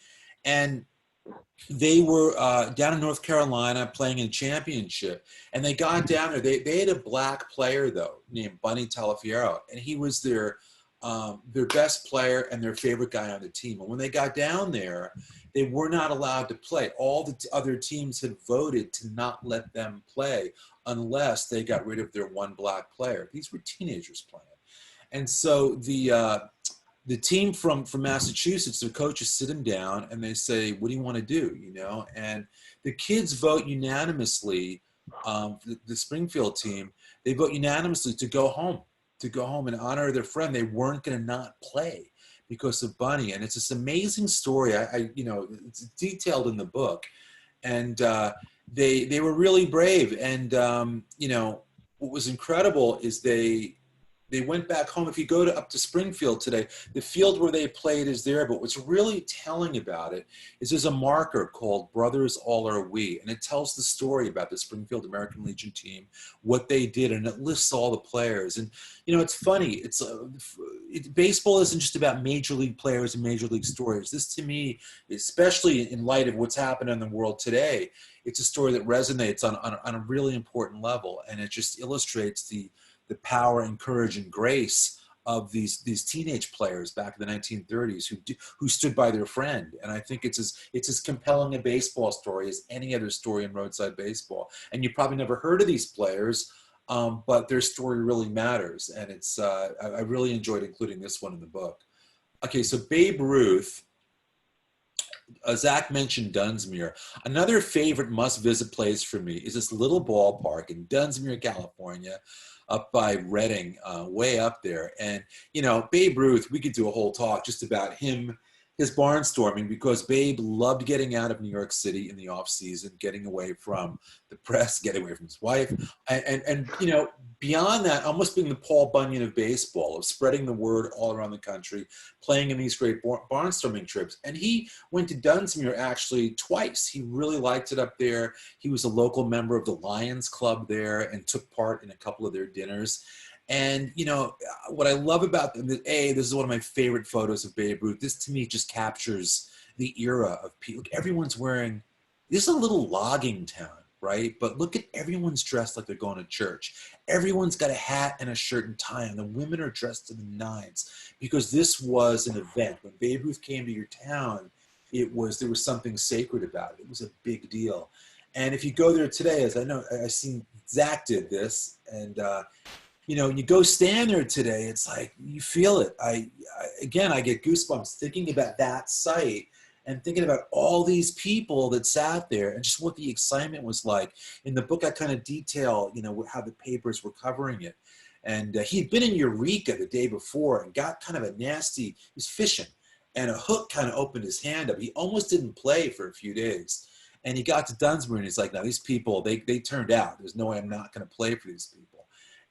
And they were down in North Carolina playing in a championship, and they got down there. They had a black player though named Bunny Taliaferro, and he was their best player and their favorite guy on the team. And when they got down there, they were not allowed to play. All the other teams had voted to not let them play unless they got rid of their one black player. These were teenagers playing, and so the team from Massachusetts, their coaches sit them down and they say, what do you want to do? You know, and the kids vote unanimously, the Springfield team, they vote unanimously to go home in honor of their friend. They weren't going to not play because of Bunny. And it's this amazing story. You know, it's detailed in the book. And they were really brave. And, you know, what was incredible is they went back home. If you go up to Springfield today, the field where they played is there. But what's really telling about it is there's a marker called Brothers All Are We. And it tells the story about the Springfield American Legion team, what they did, and it lists all the players. And, you know, it's funny. Baseball isn't just about major league players and major league stories. This, to me, especially in light of what's happening in the world today, it's a story that resonates on a really important level. And it just illustrates the power and courage and grace of these teenage players back in the 1930s who stood by their friend. And I think it's as compelling a baseball story as any other story in roadside baseball. And you probably never heard of these players, but their story really matters. And it's I really enjoyed including this one in the book. Okay, so Babe Ruth. Zach mentioned Dunsmuir. Another favorite must-visit place for me is this little ballpark in Dunsmuir, California, up by Reading, way up there. And, you know, Babe Ruth, we could do a whole talk just about him, his barnstorming, because Babe loved getting out of New York City in the off season, getting away from the press, getting away from his wife. And you know, beyond that, almost being the Paul Bunyan of baseball, of spreading the word all around the country, playing in these great barnstorming trips. And he went to Dunsmuir actually twice. He really liked it up there. He was a local member of the Lions Club there and took part in a couple of their dinners. And, you know, what I love about them, this is one of my favorite photos of Babe Ruth. This, to me, just captures the era of people. Look, everyone's wearing, this is a little logging town, right? But look at everyone's dressed like they're going to church. Everyone's got a hat and a shirt and tie, and the women are dressed to the nines because this was an event. When Babe Ruth came to your town, there was something sacred about it. It was a big deal. And if you go there today, as I know, I've seen Zach did this, and, you know, you go stand there today, it's like, you feel it. I get goosebumps thinking about that site and thinking about all these people that sat there and just what the excitement was like. In the book, I kind of detail, you know, how the papers were covering it. And he'd been in Eureka the day before and got kind of a nasty, he was fishing, and a hook kind of opened his hand up. He almost didn't play for a few days. And he got to Dunsmuir and he's like, now these people, they turned out. There's no way I'm not going to play for these people.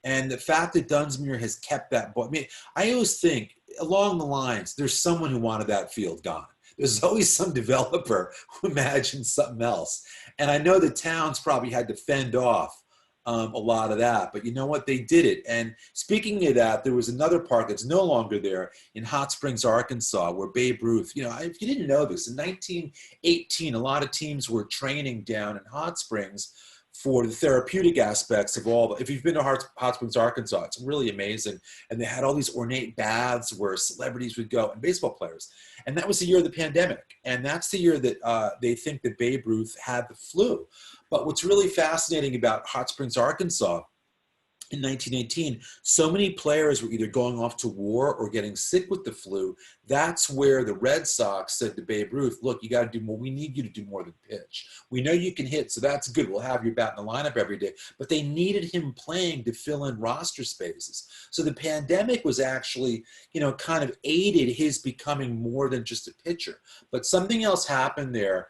And the fact that Dunsmuir has kept that ball, I mean, I always think along the lines, there's someone who wanted that field gone. There's always some developer who imagined something else. And I know the towns probably had to fend off a lot of that, but you know what? They did it. And speaking of that, there was another park that's no longer there in Hot Springs, Arkansas, where Babe Ruth, you know, if you didn't know this, in 1918, a lot of teams were training down in Hot Springs for the therapeutic aspects of all. If you've been to Hot Springs, Arkansas, it's really amazing. And they had all these ornate baths where celebrities would go and baseball players. And that was the year of the pandemic. And that's the year that they think that Babe Ruth had the flu. But what's really fascinating about Hot Springs, Arkansas, in 1918, so many players were either going off to war or getting sick with the flu. That's where the Red Sox said to Babe Ruth, look, you got to do more. We need you to do more than pitch. We know you can hit, so that's good. We'll have your bat in the lineup every day. But they needed him playing to fill in roster spaces. So the pandemic was actually, kind of aided his becoming more than just a pitcher. But something else happened there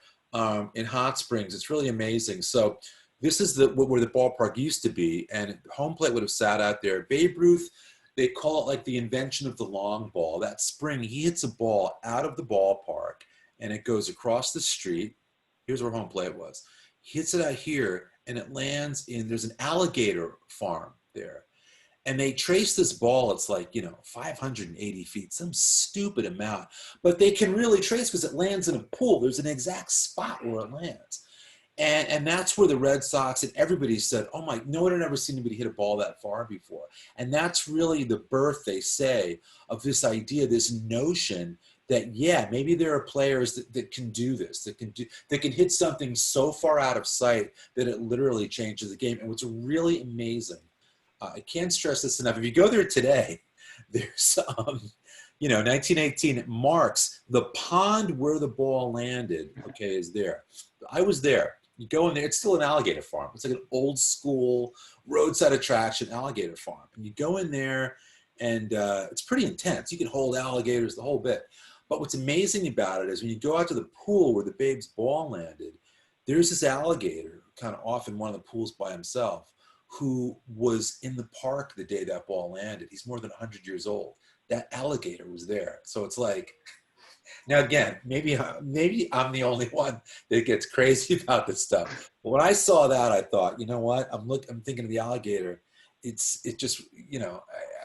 in Hot Springs. It's really amazing. So this is where the ballpark used to be, and home plate would have sat out there. Babe Ruth, they call it like the invention of the long ball. That spring, he hits a ball out of the ballpark, and it goes across the street. Here's where home plate was. He hits it out here, and it lands there's an alligator farm there. And they trace this ball, it's like, 580 feet, some stupid amount. But they can really trace because it lands in a pool. There's an exact spot where it lands. And that's where the Red Sox and everybody said, oh my, no one had ever seen anybody hit a ball that far before. And that's really the birth, they say, of this idea, this notion that, yeah, maybe there are players that can do this, that can hit something so far out of sight that it literally changes the game. And what's really amazing, I can't stress this enough, if you go there today, there's 1918, it marks the pond where the ball landed, okay, is there. I was there. You go in there, it's still an alligator farm. It's like an old school roadside attraction alligator farm. And you go in there and it's pretty intense. You can hold alligators, the whole bit. But what's amazing about it is when you go out to the pool where the Babe's ball landed, there's this alligator kind of off in one of the pools by himself who was in the park the day that ball landed. He's more than 100 years old. That alligator was there. So it's like, now again, maybe I'm the only one that gets crazy about this stuff. But when I saw that, I thought, you know what? I'm thinking of the alligator. It just,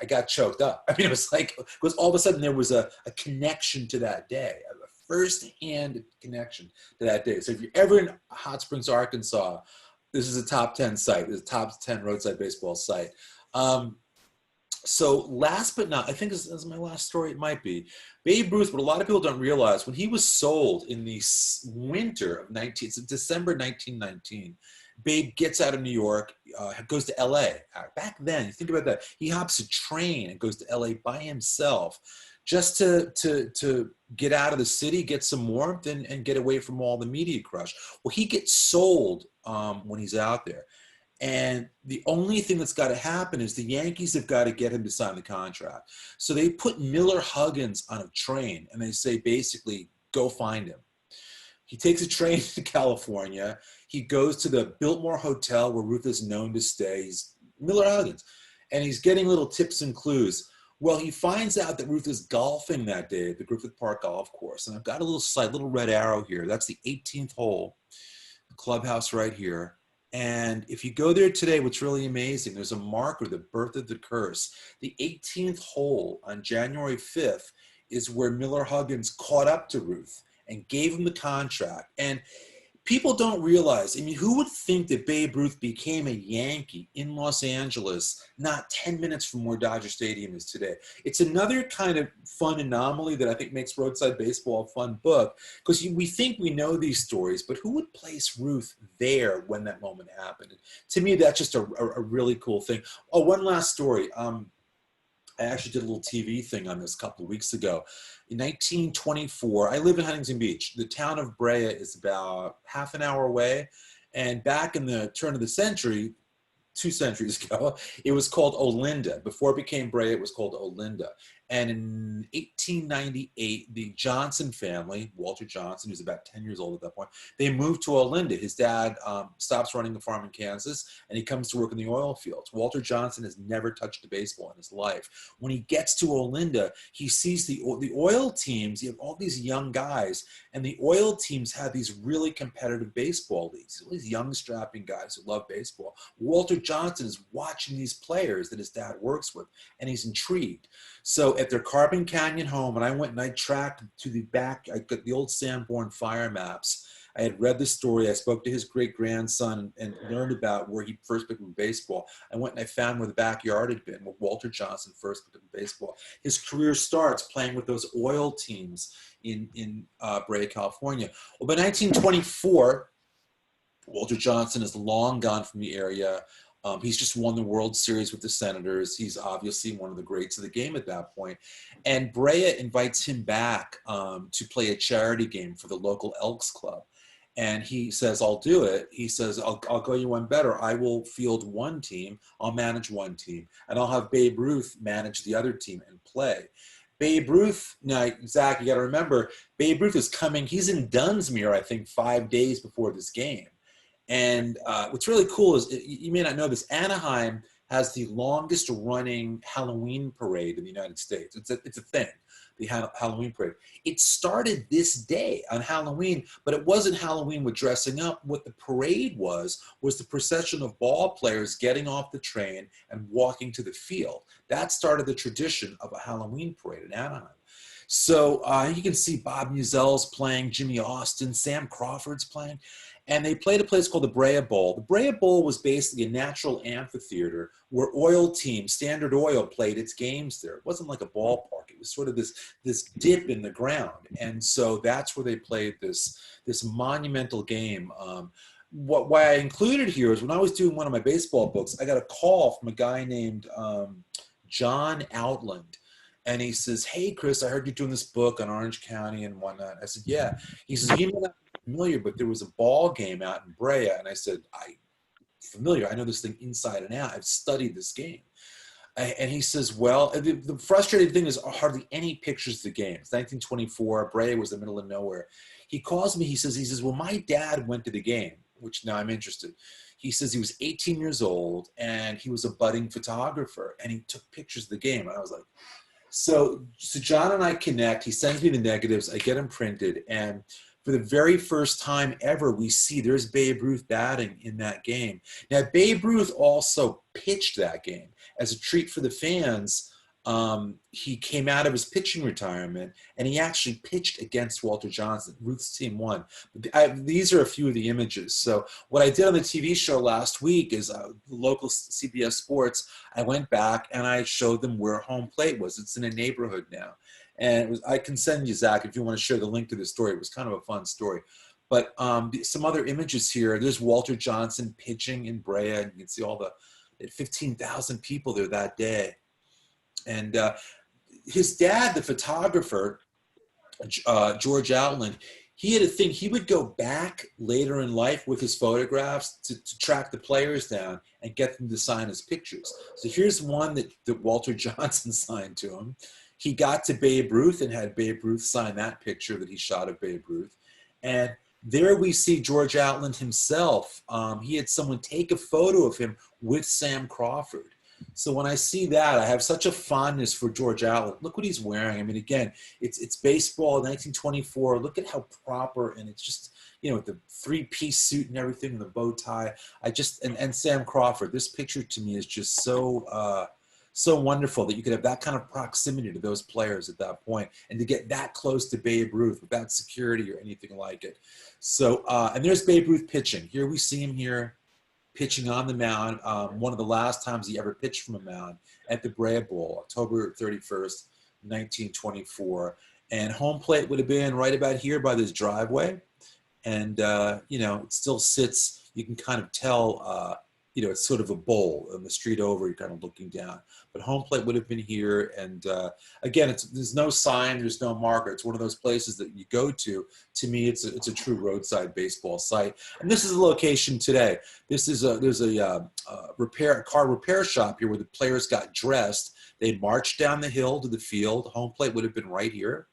I got choked up. I mean, it was like, because all of a sudden there was a connection to that day, a first-hand connection to that day. So if you're ever in Hot Springs, Arkansas, this is a top 10 site. It's a top 10 roadside baseball site. So last but not, I think this is my last story, it might be. Babe Ruth, what a lot of people don't realize, when he was sold in the winter of December 1919, Babe gets out of New York, goes to LA. Back then, you think about that, he hops a train and goes to LA by himself just to get out of the city, get some warmth, and get away from all the media crush. Well, he gets sold when he's out there. And the only thing that's got to happen is the Yankees have got to get him to sign the contract. So they put Miller Huggins on a train, and they say, basically, go find him. He takes a train to California. He goes to the Biltmore Hotel where Ruth is known to stay. He's Miller Huggins, and he's getting little tips and clues. Well, he finds out that Ruth is golfing that day at the Griffith Park Golf Course. And I've got a little red arrow here. That's the 18th hole, the clubhouse right here. And if you go there today, what's really amazing, there's a marker, the birth of the curse. The 18th hole on January 5th is where Miller Huggins caught up to Ruth and gave him the contract. And people don't realize, I mean, who would think that Babe Ruth became a Yankee in Los Angeles, not 10 minutes from where Dodger Stadium is today? It's another kind of fun anomaly that I think makes Roadside Baseball a fun book, because we think we know these stories, but who would place Ruth there when that moment happened? And to me, that's just a really cool thing. Oh, one last story. I actually did a little TV thing on this a couple of weeks ago. In 1924, I live in Huntington Beach. The town of Brea is about half an hour away. And back in the turn of the century, 2 centuries ago, it was called Olinda. Before it became Brea, it was called Olinda. And in 1898, the Johnson family, Walter Johnson, who's about 10 years old at that point, they moved to Olinda. His dad stops running the farm in Kansas, and he comes to work in the oil fields. Walter Johnson has never touched a baseball in his life. When he gets to Olinda, he sees the oil teams. You have all these young guys, and the oil teams have these really competitive baseball leagues. All these young, strapping guys who love baseball. Walter Johnson is watching these players that his dad works with, and he's intrigued. So at their Carbon Canyon home, and I went and I tracked to the back, I got the old Sanborn fire maps. I had read the story. I spoke to his great-grandson and learned about where he first picked up baseball. I went and I found where the backyard had been, where Walter Johnson first picked up baseball. His career starts playing with those oil teams in Brea, California. Well, by 1924, Walter Johnson is long gone from the area. He's just won the World Series with the Senators. He's obviously one of the greats of the game at that point. And Brea invites him back to play a charity game for the local Elks Club. And he says, I'll do it. He says, I'll go you one better. I will field one team. I'll manage one team. And I'll have Babe Ruth manage the other team and play. Babe Ruth, now, Zach, you got to remember, Babe Ruth is coming. He's in Dunsmuir, I think, 5 days before this game. And what's really cool is, you may not know this, Anaheim has the longest running Halloween parade in the United States. It's a thing, the Halloween parade. It started this day on Halloween, but it wasn't Halloween with dressing up. What the parade was the procession of ball players getting off the train and walking to the field. That started the tradition of a Halloween parade in Anaheim. So you can see Bob Muzel's playing, Jimmy Austin, Sam Crawford's playing. And they played a place called the Brea Bowl. The Brea Bowl was basically a natural amphitheater where oil team, Standard Oil, played its games there. It wasn't like a ballpark. It was sort of this dip in the ground. And so that's where they played this monumental game. Why I included here is when I was doing one of my baseball books, I got a call from a guy named John Outland. And he says, hey, Chris, I heard you're doing this book on Orange County and whatnot. I said, yeah. He says, you may not be familiar, but there was a ball game out in Brea. And I said, I'm familiar. I know this thing inside and out. I've studied this game. And he says, well, the frustrating thing is hardly any pictures of the game. It's 1924. Brea was the middle of nowhere. He calls me. He says, well, my dad went to the game, which now I'm interested. He says he was 18 years old, and he was a budding photographer, and he took pictures of the game. And I was like, so John and I connect. He sends me the negatives. I get them printed. And for the very first time ever, we see there's Babe Ruth batting in that game. Now, Babe Ruth also pitched that game. As a treat for the fans, he came out of his pitching retirement, and he actually pitched against Walter Johnson. Ruth's team won. These are a few of the images. So what I did on the TV show last week is local CBS Sports, I went back and I showed them where home plate was. It's in a neighborhood now. And I can send you, Zach, if you want to share the link to the story. It was kind of a fun story. But some other images here. There's Walter Johnson pitching in Brea, and you can see all the 15,000 people there that day. And his dad, the photographer, George Outland, he had a thing. He would go back later in life with his photographs to track the players down and get them to sign his pictures. So here's one that Walter Johnson signed to him. He got to Babe Ruth and had Babe Ruth sign that picture that he shot of Babe Ruth. And there we see George Outland himself. He had someone take a photo of him with Sam Crawford. So when I see that, I have such a fondness for George Outland. Look what he's wearing. I mean, again, it's baseball, 1924. Look at how proper, and it's just, you know, the 3-piece suit and everything, and the bow tie. And Sam Crawford. This picture to me is just so wonderful that you could have that kind of proximity to those players at that point, and to get that close to Babe Ruth without security or anything like it. So, and there's Babe Ruth pitching. Here we see him here, pitching on the mound, one of the last times he ever pitched from a mound at the Brea Bowl, October 31st, 1924. And home plate would have been right about here by this driveway. And, you know, it still sits, you can kind of tell, you know, it's sort of a bowl on the street over, you're kind of looking down. But home plate would have been here. And again, there's no sign, there's no marker. It's one of those places that you go to. To me, it's a true roadside baseball site. And this is the location today. There's a car repair shop here where the players got dressed. They marched down the hill to the field. Home plate would have been right here.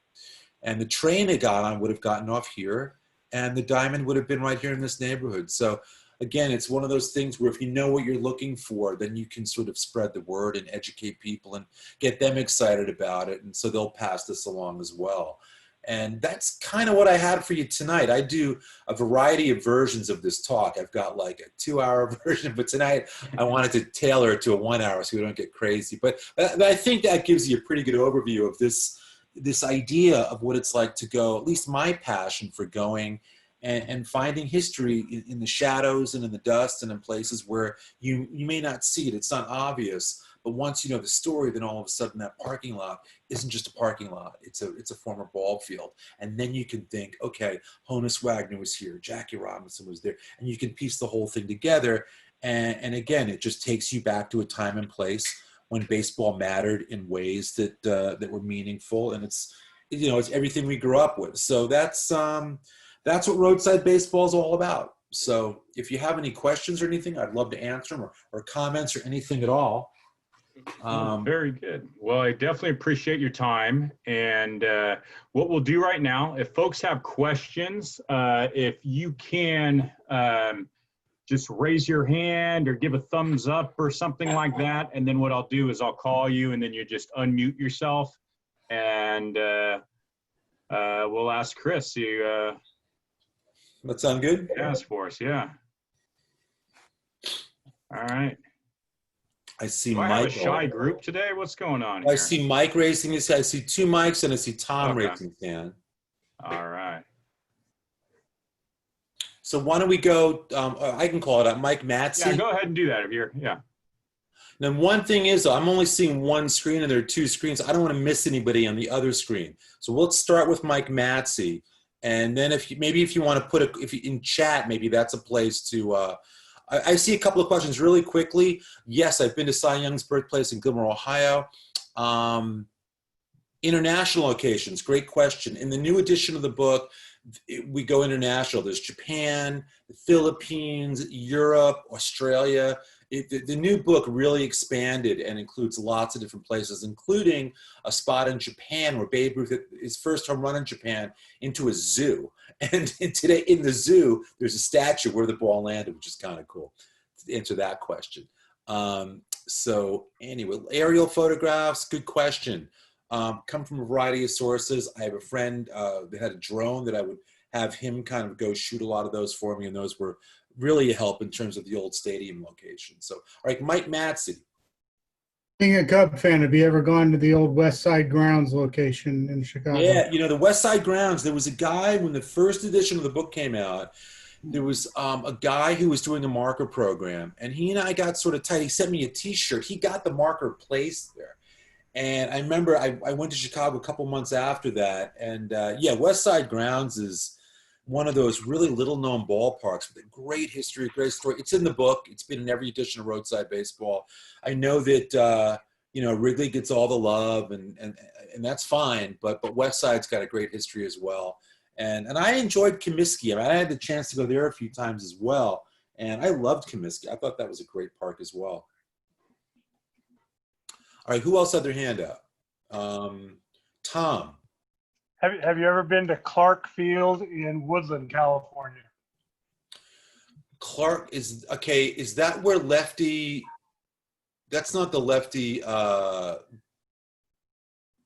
And the train they got on would have gotten off here. And the diamond would have been right here in this neighborhood. So again, it's one of those things where if you know what you're looking for, then you can sort of spread the word and educate people and get them excited about it. And so they'll pass this along as well. And that's kind of what I had for you tonight. I do a variety of versions of this talk. I've got like a 2-hour version, but tonight I wanted to tailor it to a 1 hour so we don't get crazy. But I think that gives you a pretty good overview of this idea of what it's like to go, at least my passion for going and finding history in the shadows and in the dust and in places where you may not see it. It's not obvious, but once you know the story, then all of a sudden that parking lot isn't just a parking lot. It's a former ball field. And then you can think, okay, Honus Wagner was here, Jackie Robinson was there, and you can piece the whole thing together. And again, it just takes you back to a time and place when baseball mattered in ways that were meaningful, and it's everything we grew up with. So that's what Roadside Baseball is all about. So if you have any questions or anything, I'd love to answer them, or comments or anything at all. Very good. Well, I definitely appreciate your time. And what we'll do right now, if folks have questions, if you can just raise your hand or give a thumbs up or something like that. And then what I'll do is I'll call you, and then you just unmute yourself, and we'll ask Chris. That sound good? Ask for us, yeah. All right. I see Do I Mike. have a shy group today? What's going on here? I see Mike raising his hand. I see two mics, and I see Tom Okay. raising his hand. All right. So why don't we go, I can call it out, Mike Matsey. Yeah, go ahead and do that if you're, yeah. Now, one thing is, though, I'm only seeing one screen, and there are two screens. I don't want to miss anybody on the other screen. So we'll start with Mike Matsey. And then if you want to put in chat, maybe that's a place to, I see a couple of questions really quickly. Yes, I've been to Cy Young's birthplace in Gilmore, Ohio. International locations, great question. In the new edition of the book, we go international. There's Japan, the Philippines, Europe, Australia. The new book really expanded and includes lots of different places, including a spot in Japan where Babe Ruth hit his first home run in Japan into a zoo. And today in the zoo, there's a statue where the ball landed, which is kind of cool to answer that question. So anyway, aerial photographs, good question. Come from a variety of sources. I have a friend that had a drone that I would have him kind of go shoot a lot of those for me, and those were really a help in terms of the old stadium location. So, all right, Mike Matsey. Being a Cub fan, have you ever gone to the old West Side Grounds location in Chicago? Yeah, the West Side Grounds, there was a guy when the first edition of the book came out, there was a guy who was doing a marker program, and he and I got sort of tight. He sent me a T-shirt. He got the marker placed there. And I remember I went to Chicago a couple months after that. And yeah, West Side Grounds is one of those really little known ballparks with a great history, great story. It's in the book. It's been in every edition of Roadside Baseball. I know that, Wrigley gets all the love and that's fine, but West Side's got a great history as well. And I enjoyed Comiskey. I mean, I had the chance to go there a few times as well. And I loved Comiskey. I thought that was a great park as well. All right, who else had their hand up? Tom. Have you ever been to Clark Field in Woodland, California? Clark is that where Lefty? That's not the Lefty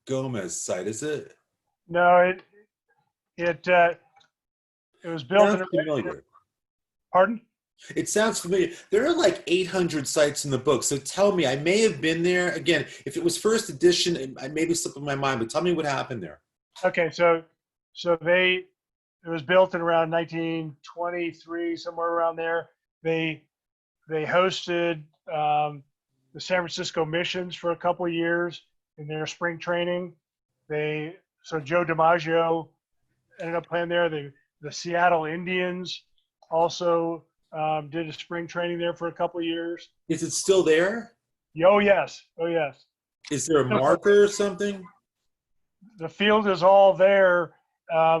Gomez site, is it? No, it was built Sounds familiar. Pardon? It sounds familiar. There are like 800 sites in the book. So tell me, I may have been there. Again, if it was first edition, I may be slipping my mind, but tell me what happened there. Okay, so it was built in around 1923, somewhere around there. They hosted the San Francisco Missions for a couple of years in their spring training. So Joe DiMaggio ended up playing there. The Seattle Indians also did a spring training there for a couple of years. Is it still there? Oh yes. Is there a marker or something? The field is all there.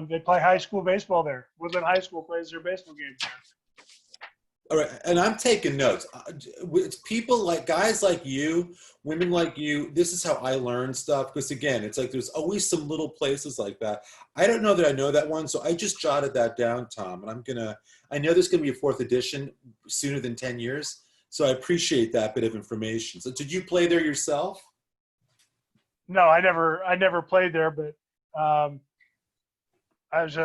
They play high school baseball there. Woodland High School plays their baseball games there. All right, and I'm taking notes. It's people like guys like you, women like you. This is how I learn stuff because again, it's like there's always some little places like that. I don't know that I know that one, so I just jotted that down, Tom. And I know there's gonna be a fourth edition sooner than 10 years, so I appreciate that bit of information. So, did you play there yourself? No, I never played there, but I was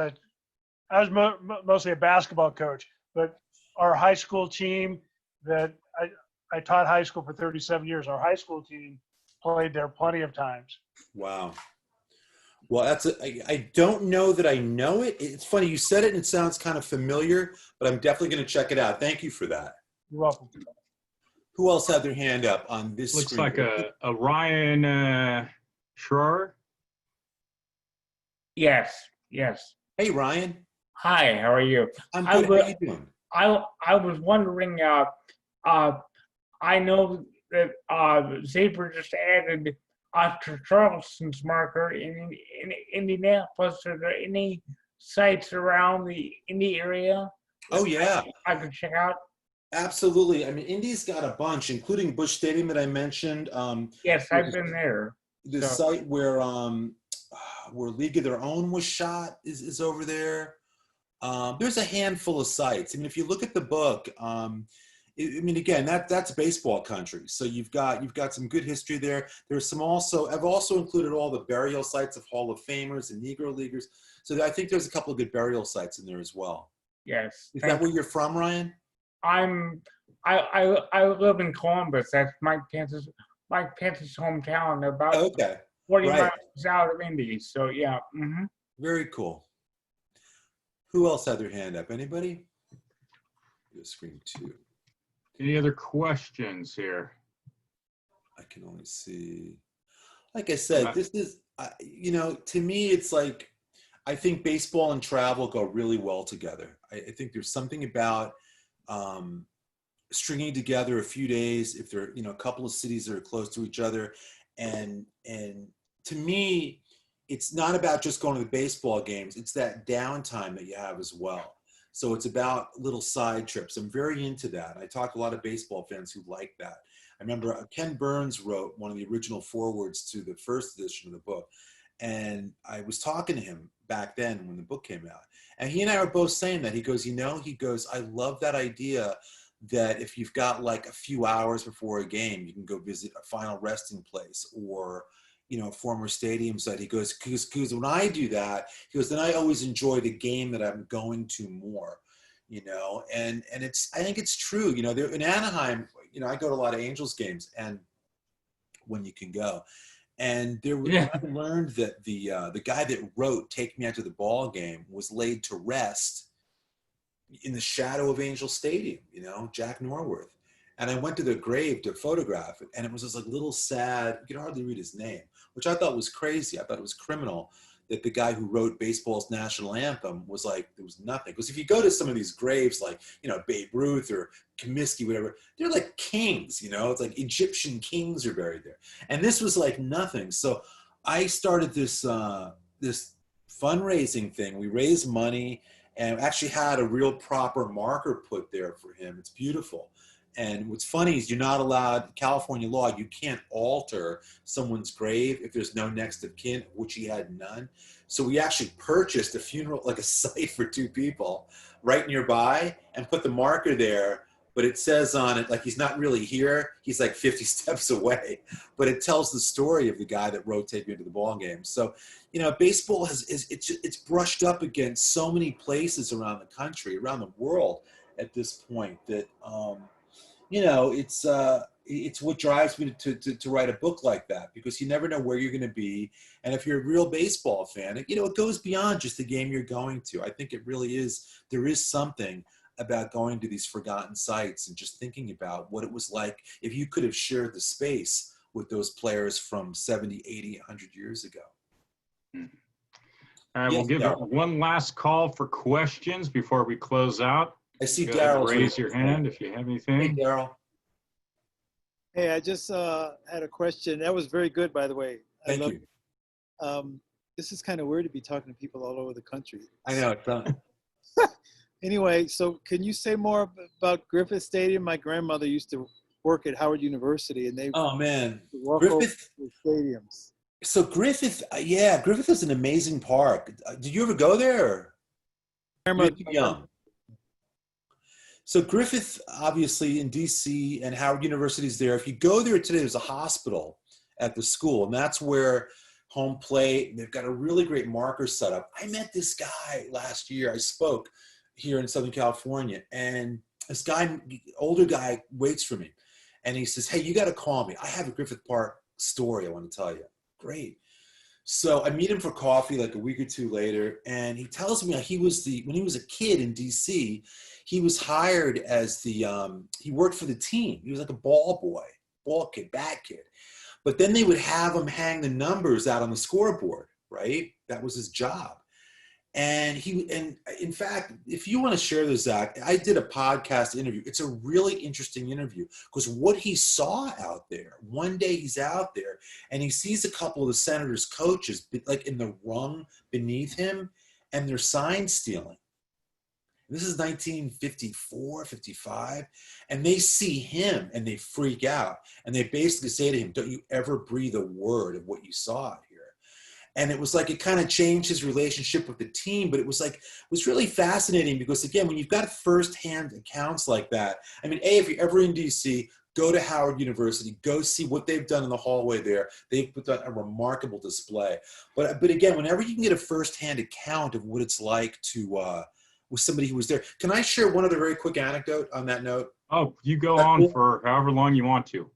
mostly a basketball coach. But our high school team that I taught high school for 37 years, our high school team played there plenty of times. Wow. Well, I don't know that I know it. It's funny you said it and it sounds kind of familiar, but I'm definitely going to check it out. Thank you for that. You're welcome. Who else had their hand up on this Looks screen? like a Ryan Schroer. Yes. Hey, Ryan. Hi, how are you? I'm good. How are you doing? I was wondering, I know that Zebra just added Oscar Charleston's marker in Indianapolis. Are there any sites around the Indy area Oh yeah, I could check out? absolutely. I mean, Indy's got a bunch, including Busch Stadium that I mentioned. Yes, I've been there. The So, site where League of Their Own was shot is over there. There's a handful of sites. I mean, if you look at the book, I mean, again, that's baseball country. So you've got some good history there. There's some also. I've also included all the burial sites of Hall of Famers and Negro Leaguers. So I think there's a couple of good burial sites in there as well. yes. Is that where you're from, Ryan? I live in Columbus. That's Mike Pence's hometown. About Okay, 40 right. miles out of Indy. So yeah. Mm-hmm. Very cool. Who else had their hand up? Anybody? Screen 2. Any other questions here? I can only see. Like I said, this is, to me, it's like, I think baseball and travel go really well together. I think there's something about stringing together a few days, if there are, a couple of cities that are close to each other. And to me, it's not about just going to the baseball games. It's that downtime that you have as well. So it's about little side trips. I'm very into that. I talk to a lot of baseball fans who like that. I remember Ken Burns wrote one of the original forewords to the first edition of the book. And I was talking to him back then when the book came out. And he and I were both saying that. He goes, I love that idea that if you've got like a few hours before a game, you can go visit a final resting place or, a former stadium site. He goes, because when I do that, he goes, then I always enjoy the game that I'm going to more, and I think it's true. There in Anaheim, I go to a lot of Angels games and when you can go. And I learned that the guy that wrote "Take Me Out to the Ball Game" was laid to rest in the shadow of Angel Stadium. Jack Norworth. And I went to the grave to photograph it, and it was this like little sad. You could hardly read his name, which I thought was crazy. I thought it was criminal that the guy who wrote baseball's national anthem was like, there was nothing. Because if you go to some of these graves, like Babe Ruth or Comiskey, whatever, they're like kings. It's like Egyptian kings are buried there, and this was like nothing. So I started this this fundraising thing. We raised money and actually had a real proper marker put there for him. It's beautiful. And what's funny is you're not allowed, California law, you can't alter someone's grave if there's no next of kin, which he had none. So we actually purchased a funeral, like a site for 2 people right nearby and put the marker there. But it says on it, like he's not really here. He's like 50 steps away. But it tells the story of the guy that wrote "Take Me to the Ball Game." So, baseball it's brushed up against so many places around the country, around the world at this point that, it's what drives me to write a book like that, because you never know where you're going to be. And if you're a real baseball fan, it goes beyond just the game you're going to. I think it really is. There is something about going to these forgotten sites and just thinking about what it was like if you could have shared the space with those players from 70, 80, 100 years ago. We'll give it one last call for questions before we close out. I see Daryl. Daryl. Raise your hand if you have anything. Hey, Daryl. Hey, I just had a question. That was very good, by the way. Thank you. This is kind of weird to be talking to people all over the country. I know. It's fun. Anyway, so can you say more about Griffith Stadium? My grandmother used to work at Howard University, and they walk over the stadiums. So Griffith, Griffith is an amazing park. Did you ever go there? You're too young. So Griffith, obviously in DC, and Howard University's there. If you go there today, there's a hospital at the school, and that's where home plate. They've got a really great marker set up. I met this guy last year. I spoke here in Southern California, and this guy, older guy, waits for me, and he says, "Hey, you got to call me. I have a Griffith Park story I want to tell you." Great. So I meet him for coffee like a week or 2 later, and he tells me when he was a kid in DC, he was hired as he worked for the team. He was like a ball boy, ball kid, bat kid. But then they would have him hang the numbers out on the scoreboard, right? That was his job. And in fact, if you want to share this, Zach, I did a podcast interview. It's a really interesting interview because what he saw out there, one day he's out there and he sees a couple of the Senators' coaches like in the rung beneath him, and they're sign stealing. This is 1954, 55, and they see him and they freak out. And they basically say to him, don't you ever breathe a word of what you saw here. And it was like, it kind of changed his relationship with the team, but it was really fascinating because again, when you've got firsthand accounts like that, I mean, if you're ever in DC, go to Howard University, go see what they've done in the hallway there. They've put on a remarkable display. But again, whenever you can get a firsthand account of what it's like to, with somebody who was there. Can I share one other very quick anecdote on that note? Oh, you go on for however long you want to.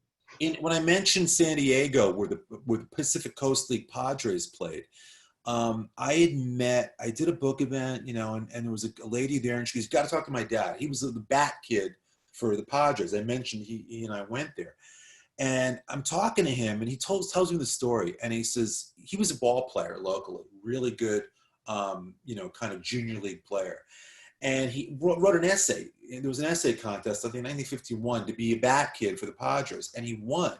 When I mentioned San Diego, where the Pacific Coast League Padres played, I did a book event, and there was a lady there, and she goes, "You got to talk to my dad. He was the bat kid for the Padres." I mentioned he and I went there, and I'm talking to him, and he tells me the story, and he says he was a ball player locally, really good, kind of junior league player. And he wrote an essay. There was an essay contest, I think, in 1951, to be a bat kid for the Padres, and he won.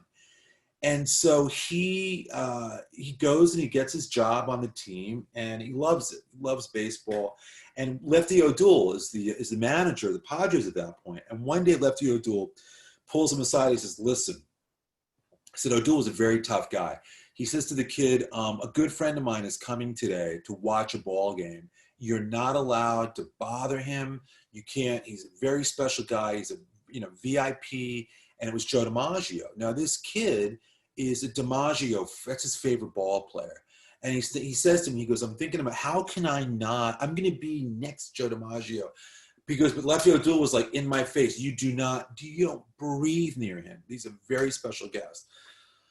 And so he goes and he gets his job on the team, and he loves it. He loves baseball. And Lefty O'Doul is the manager of the Padres at that point. And one day, Lefty O'Doul pulls him aside. He says, "Listen," I said, O'Doul was a very tough guy. He says to the kid, "A good friend of mine is coming today to watch a ball game. You're not allowed to bother him. You can't. He's a very special guy. He's a VIP." And it was Joe DiMaggio. Now this kid is a DiMaggio. That's his favorite ball player. And he says to me, he goes, "I'm thinking about how can I not? I'm going to be next to Joe DiMaggio." But Lefty O'Doul was like, in my face, you don't breathe near him. He's a very special guest.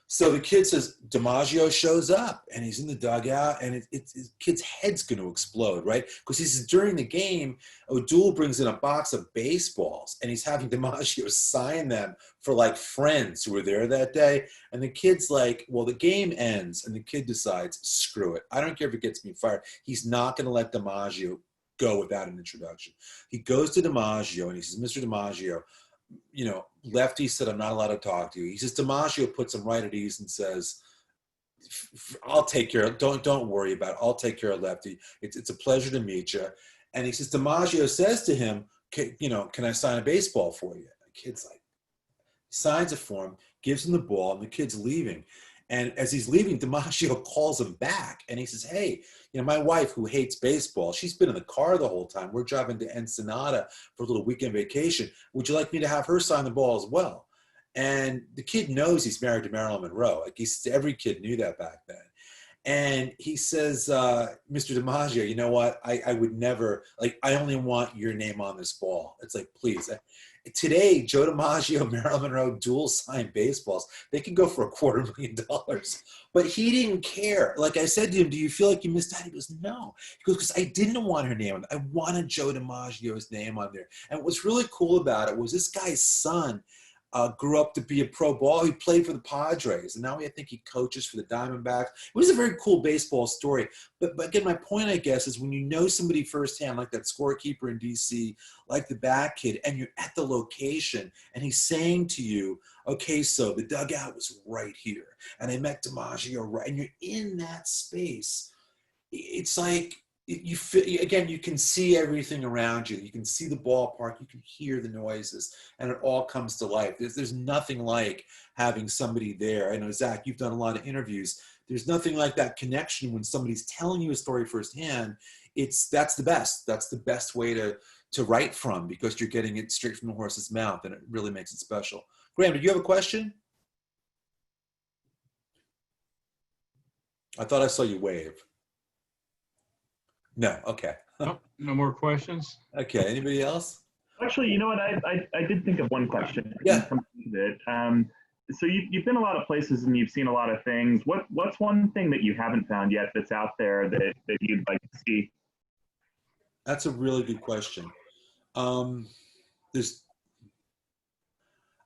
So the kid says, DiMaggio shows up, and he's in the dugout, and his kid's head's going to explode, right? Because he says during the game, O'Doul brings in a box of baseballs, and he's having DiMaggio sign them for like friends who were there that day. And the kid's like, well, the game ends, and the kid decides, screw it. I don't care if it gets me fired. He's not going to let DiMaggio go without an introduction. He goes to DiMaggio, and he says, "Mr. DiMaggio, Lefty said I'm not allowed to talk to you." He says DiMaggio puts him right at ease and says, "I'll take care of, don't worry about it. I'll take care of Lefty. It's a pleasure to meet you." And he says, DiMaggio says to him, "Can I sign a baseball for you?" The kid's like, signs it for him, gives him the ball, and the kid's leaving. And as he's leaving, DiMaggio calls him back, and he says, "Hey, my wife who hates baseball, she's been in the car the whole time. We're driving to Ensenada for a little weekend vacation. Would you like me to have her sign the ball as well?" And the kid knows he's married to Marilyn Monroe. Like every kid knew that back then. And he says, "Mr. DiMaggio, you know what? I would never, I only want your name on this ball." It's like, please. Today, Joe DiMaggio, Marilyn Monroe, dual sign baseballs. They could go for $250,000. But he didn't care. Like I said to him, "Do you feel like you missed out?" He goes, "No." He goes, "Because I didn't want her name on it. I wanted Joe DiMaggio's name on there." And what's really cool about it was this guy's son grew up to be a pro ball. He played for the Padres, and now I think he coaches for the Diamondbacks. It was a very cool baseball story. But again, my point, I guess, is when you know somebody firsthand, like that scorekeeper in DC, like the bat kid, and you're at the location, and he's saying to you, "Okay, so the dugout was right here, and I met DiMaggio right," and you're in that space. It's like, you can see everything around you. You can see the ballpark. You can hear the noises, and it all comes to life. There's nothing like having somebody there. I know, Zach, you've done a lot of interviews. There's nothing like that connection when somebody's telling you a story firsthand. That's the best. That's the best way to write from, because you're getting it straight from the horse's mouth, and it really makes it special. Graham, did you have a question? I thought I saw you wave. No, okay. Nope, no more questions. Okay, anybody else? Actually, you know what? I did think of one question. Yeah. So you've been a lot of places and you've seen a lot of things. What's one thing that you haven't found yet that's out there that you'd like to see? That's a really good question. I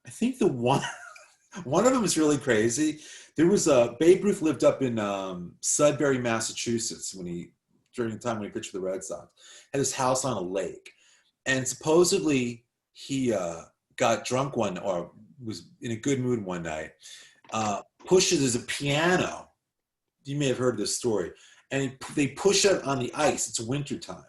think the one of them is really crazy. There was Babe Ruth lived up in Sudbury, Massachusetts when he during the time when he pitched for the Red Sox. Had his house on a lake. And supposedly he got drunk or was in a good mood one night, there's a piano. You may have heard this story. And they push it on the ice. It's wintertime.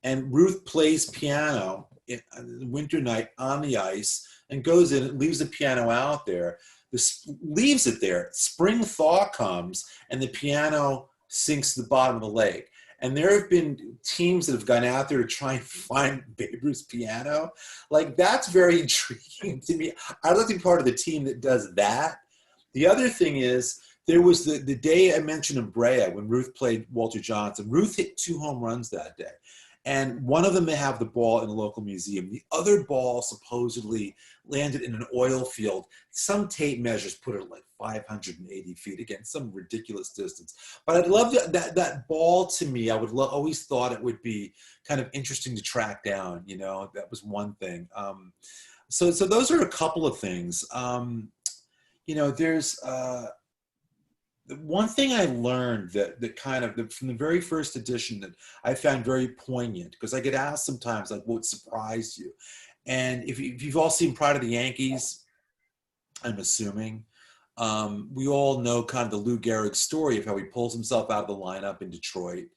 And Ruth plays piano on the winter night on the ice and goes in and leaves the piano out there. Leaves it there. Spring thaw comes and the piano sinks to the bottom of the lake. And there have been teams that have gone out there to try and find Babe Ruth's piano. Like, that's very intriguing to me. I'd like to be part of the team that does that. The other thing is, there was the day I mentioned in Brea when Ruth played Walter Johnson. Ruth hit 2 home runs that day. And one of them may have the ball in a local museum. The other ball supposedly landed in an oil field. Some tape measures put it like 580 feet, again, some ridiculous distance. But I'd love that ball to me. I would always thought it would be kind of interesting to track down. You know, that was one thing. So those are a couple of things. You know, there's one thing I learned that kind of from the very first edition that I found very poignant, because I get asked sometimes, like, what surprised you? And if you've all seen Pride of the Yankees, I'm assuming, we all know kind of the Lou Gehrig story of how he pulls himself out of the lineup in Detroit.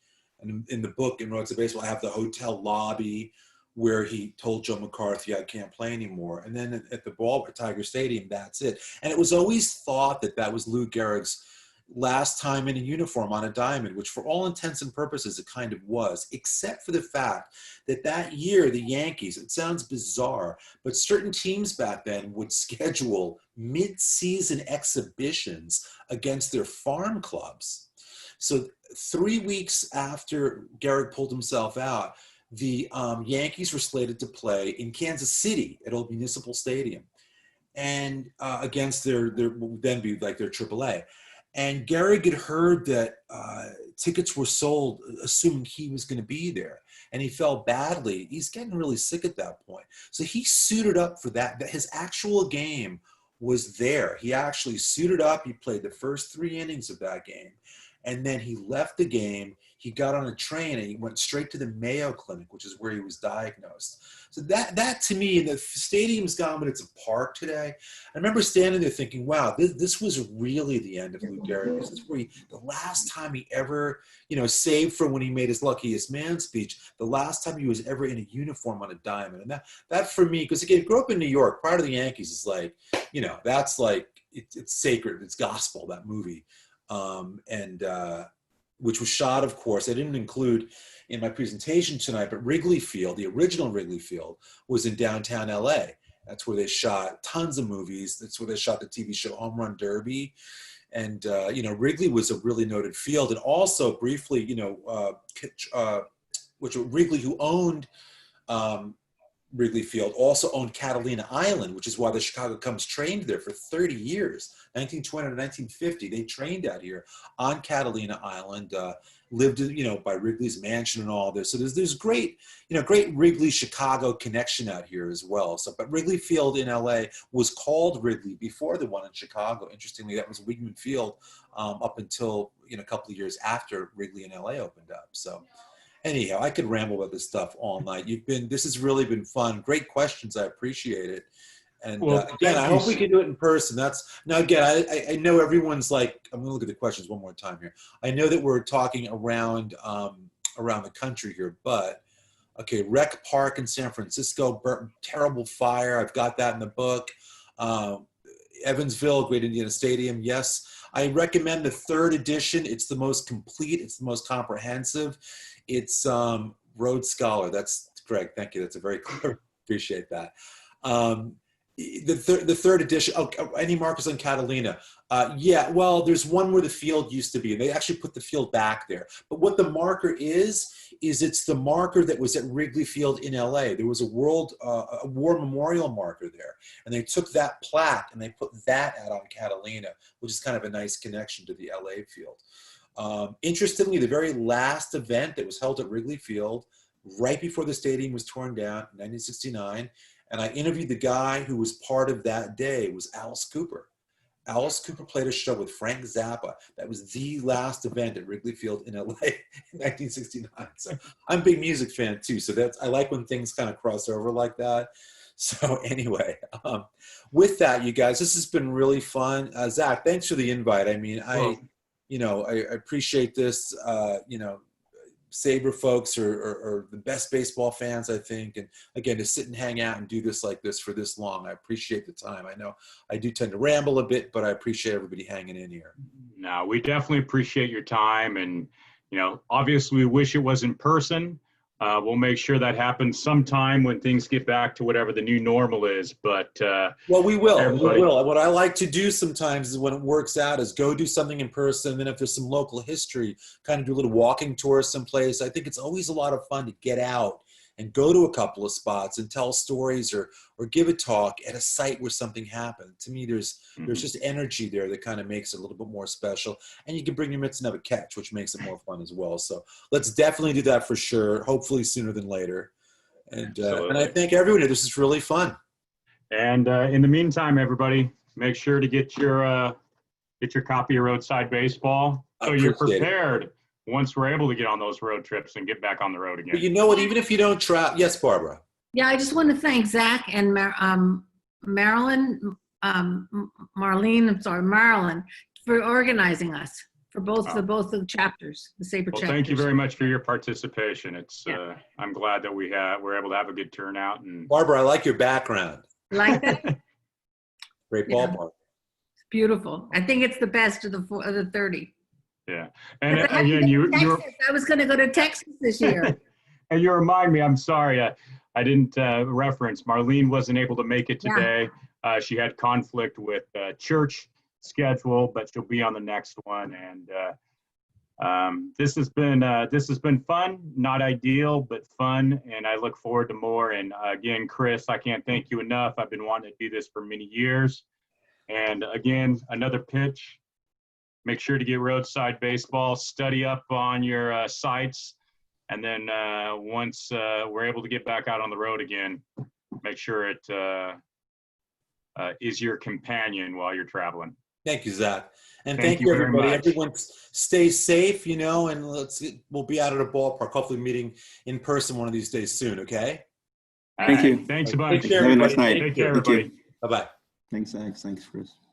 And in the book, in Roadside Baseball, I have the hotel lobby where he told Joe McCarthy, I can't play anymore. And then at the ball at Tiger Stadium, that's it. And it was always thought that was Lou Gehrig's last time in a uniform on a diamond, which for all intents and purposes it kind of was, except for the fact that year the Yankees, it sounds bizarre, but certain teams back then would schedule mid-season exhibitions against their farm clubs. So 3 weeks after Gehrig pulled himself out, the Yankees were slated to play in Kansas City at Old Municipal Stadium, and against their what would then be like their AAA. And Gehrig had heard that tickets were sold, assuming he was going to be there. And he felt badly. He's getting really sick at that point. So he suited up for that. His actual game was there. He actually suited up. He played the first 3 innings of that game. And then he left the game. He got on a train and he went straight to the Mayo Clinic, which is where he was diagnosed. So that to me, the stadium's gone, but it's a park today. I remember standing there thinking, wow, this was really the end of Lou Gehrig. This is where the last time he ever, save for when he made his Luckiest Man speech, the last time he was ever in a uniform on a diamond. And that for me, because again, grew up in New York, Pride of the Yankees is like, that's like, it's sacred, it's gospel, that movie. Which was shot, of course, I didn't include in my presentation tonight, but Wrigley Field, the original Wrigley Field, was in downtown LA. That's where they shot tons of movies. That's where they shot the TV show Home Run Derby. And, Wrigley was a really noted field. And also briefly, Wrigley, who owned Wrigley Field, also owned Catalina Island, which is why the Chicago Cubs trained there for 30 years, 1920 to 1950. They trained out here on Catalina Island, lived, by Wrigley's mansion and all this. So there's great, great Wrigley Chicago connection out here as well. So, but Wrigley Field in LA was called Wrigley before the one in Chicago. Interestingly, that was Wigman Field up until, a couple of years after Wrigley in LA opened up. So. Anyhow, I could ramble about this stuff all night. This has really been fun. Great questions. I appreciate it. And again, I hope we can do it in person. I know everyone's like, I'm going to look at the questions one more time here. I know that we're talking around the country here, but okay, Rec Park in San Francisco, terrible fire. I've got that in the book. Evansville, Great Indiana Stadium. Yes, I recommend the 3rd edition. It's the most complete. It's the most comprehensive. It's Road Scholar. That's Greg. Thank you. That's a very clear. Appreciate that. The 3rd edition. Oh, any markers on Catalina? Yeah. Well, there's one where the field used to be, and they actually put the field back there. But what the marker is it's the marker that was at Wrigley Field in LA. There was a war memorial marker there, and they took that plaque and they put that out on Catalina, which is kind of a nice connection to the LA field. Interestingly, the very last event that was held at Wrigley Field right before the stadium was torn down in 1969, and I interviewed the guy who was part of that day, was Alice Cooper. Alice Cooper played a show with Frank Zappa. That was the last event at Wrigley Field in LA in 1969. So I'm a big music fan too. So I like when things kind of cross over like that. So anyway, with that, you guys, this has been really fun. Zach, thanks for the invite. I mean, I appreciate this. SABR folks are the best baseball fans, I think. And again, to sit and hang out and do this like this for this long, I appreciate the time. I know I do tend to ramble a bit, but I appreciate everybody hanging in here. No, we definitely appreciate your time. And, obviously we wish it was in person. We'll make sure that happens sometime when things get back to whatever the new normal is. But well, we will. We will. What I like to do sometimes is when it works out is go do something in person. And then if there's some local history, kind of do a little walking tour someplace. I think it's always a lot of fun to get out and go to a couple of spots and tell stories or give a talk at a site where something happened. To me, there's just energy there that kind of makes it a little bit more special. And you can bring your mitts and have a catch, which makes it more fun as well. So let's definitely do that for sure. Hopefully sooner than later. And I thank everyone. This is really fun. And in the meantime, everybody, make sure to get your copy of Roadside Baseball so you're prepared once we're able to get on those road trips and get back on the road again. But you know what? Even if you don't travel, yes, Barbara. Yeah, I just want to thank Zach and Marilyn, Marilyn, for organizing us for both the chapters, the SABR chapters. Thank you very much for your participation. It's I'm glad that we're able to have a good turnout. And Barbara, I like your background. Like that? Great ballpark. It's beautiful. I think it's the best of the 30. Yeah, and again, I was going to go to Texas this year. And you remind me. I'm sorry, I didn't reference. Marlene wasn't able to make it today. Yeah. She had conflict with church schedule, but she'll be on the next one. And this has been fun. Not ideal, but fun. And I look forward to more. And again, Chris, I can't thank you enough. I've been wanting to do this for many years. And again, another pitch. Make sure to get Roadside Baseball, study up on your sites, and then once we're able to get back out on the road again, make sure it is your companion while you're traveling. Thank you, Zach. And thank you everybody. Everyone stay safe, and we'll be out at a ballpark, hopefully meeting in person one of these days soon, okay? Thank you. Thanks a bunch. Have a nice night. Take care, everybody. Bye-bye. Thanks, Zach. Thanks, Chris.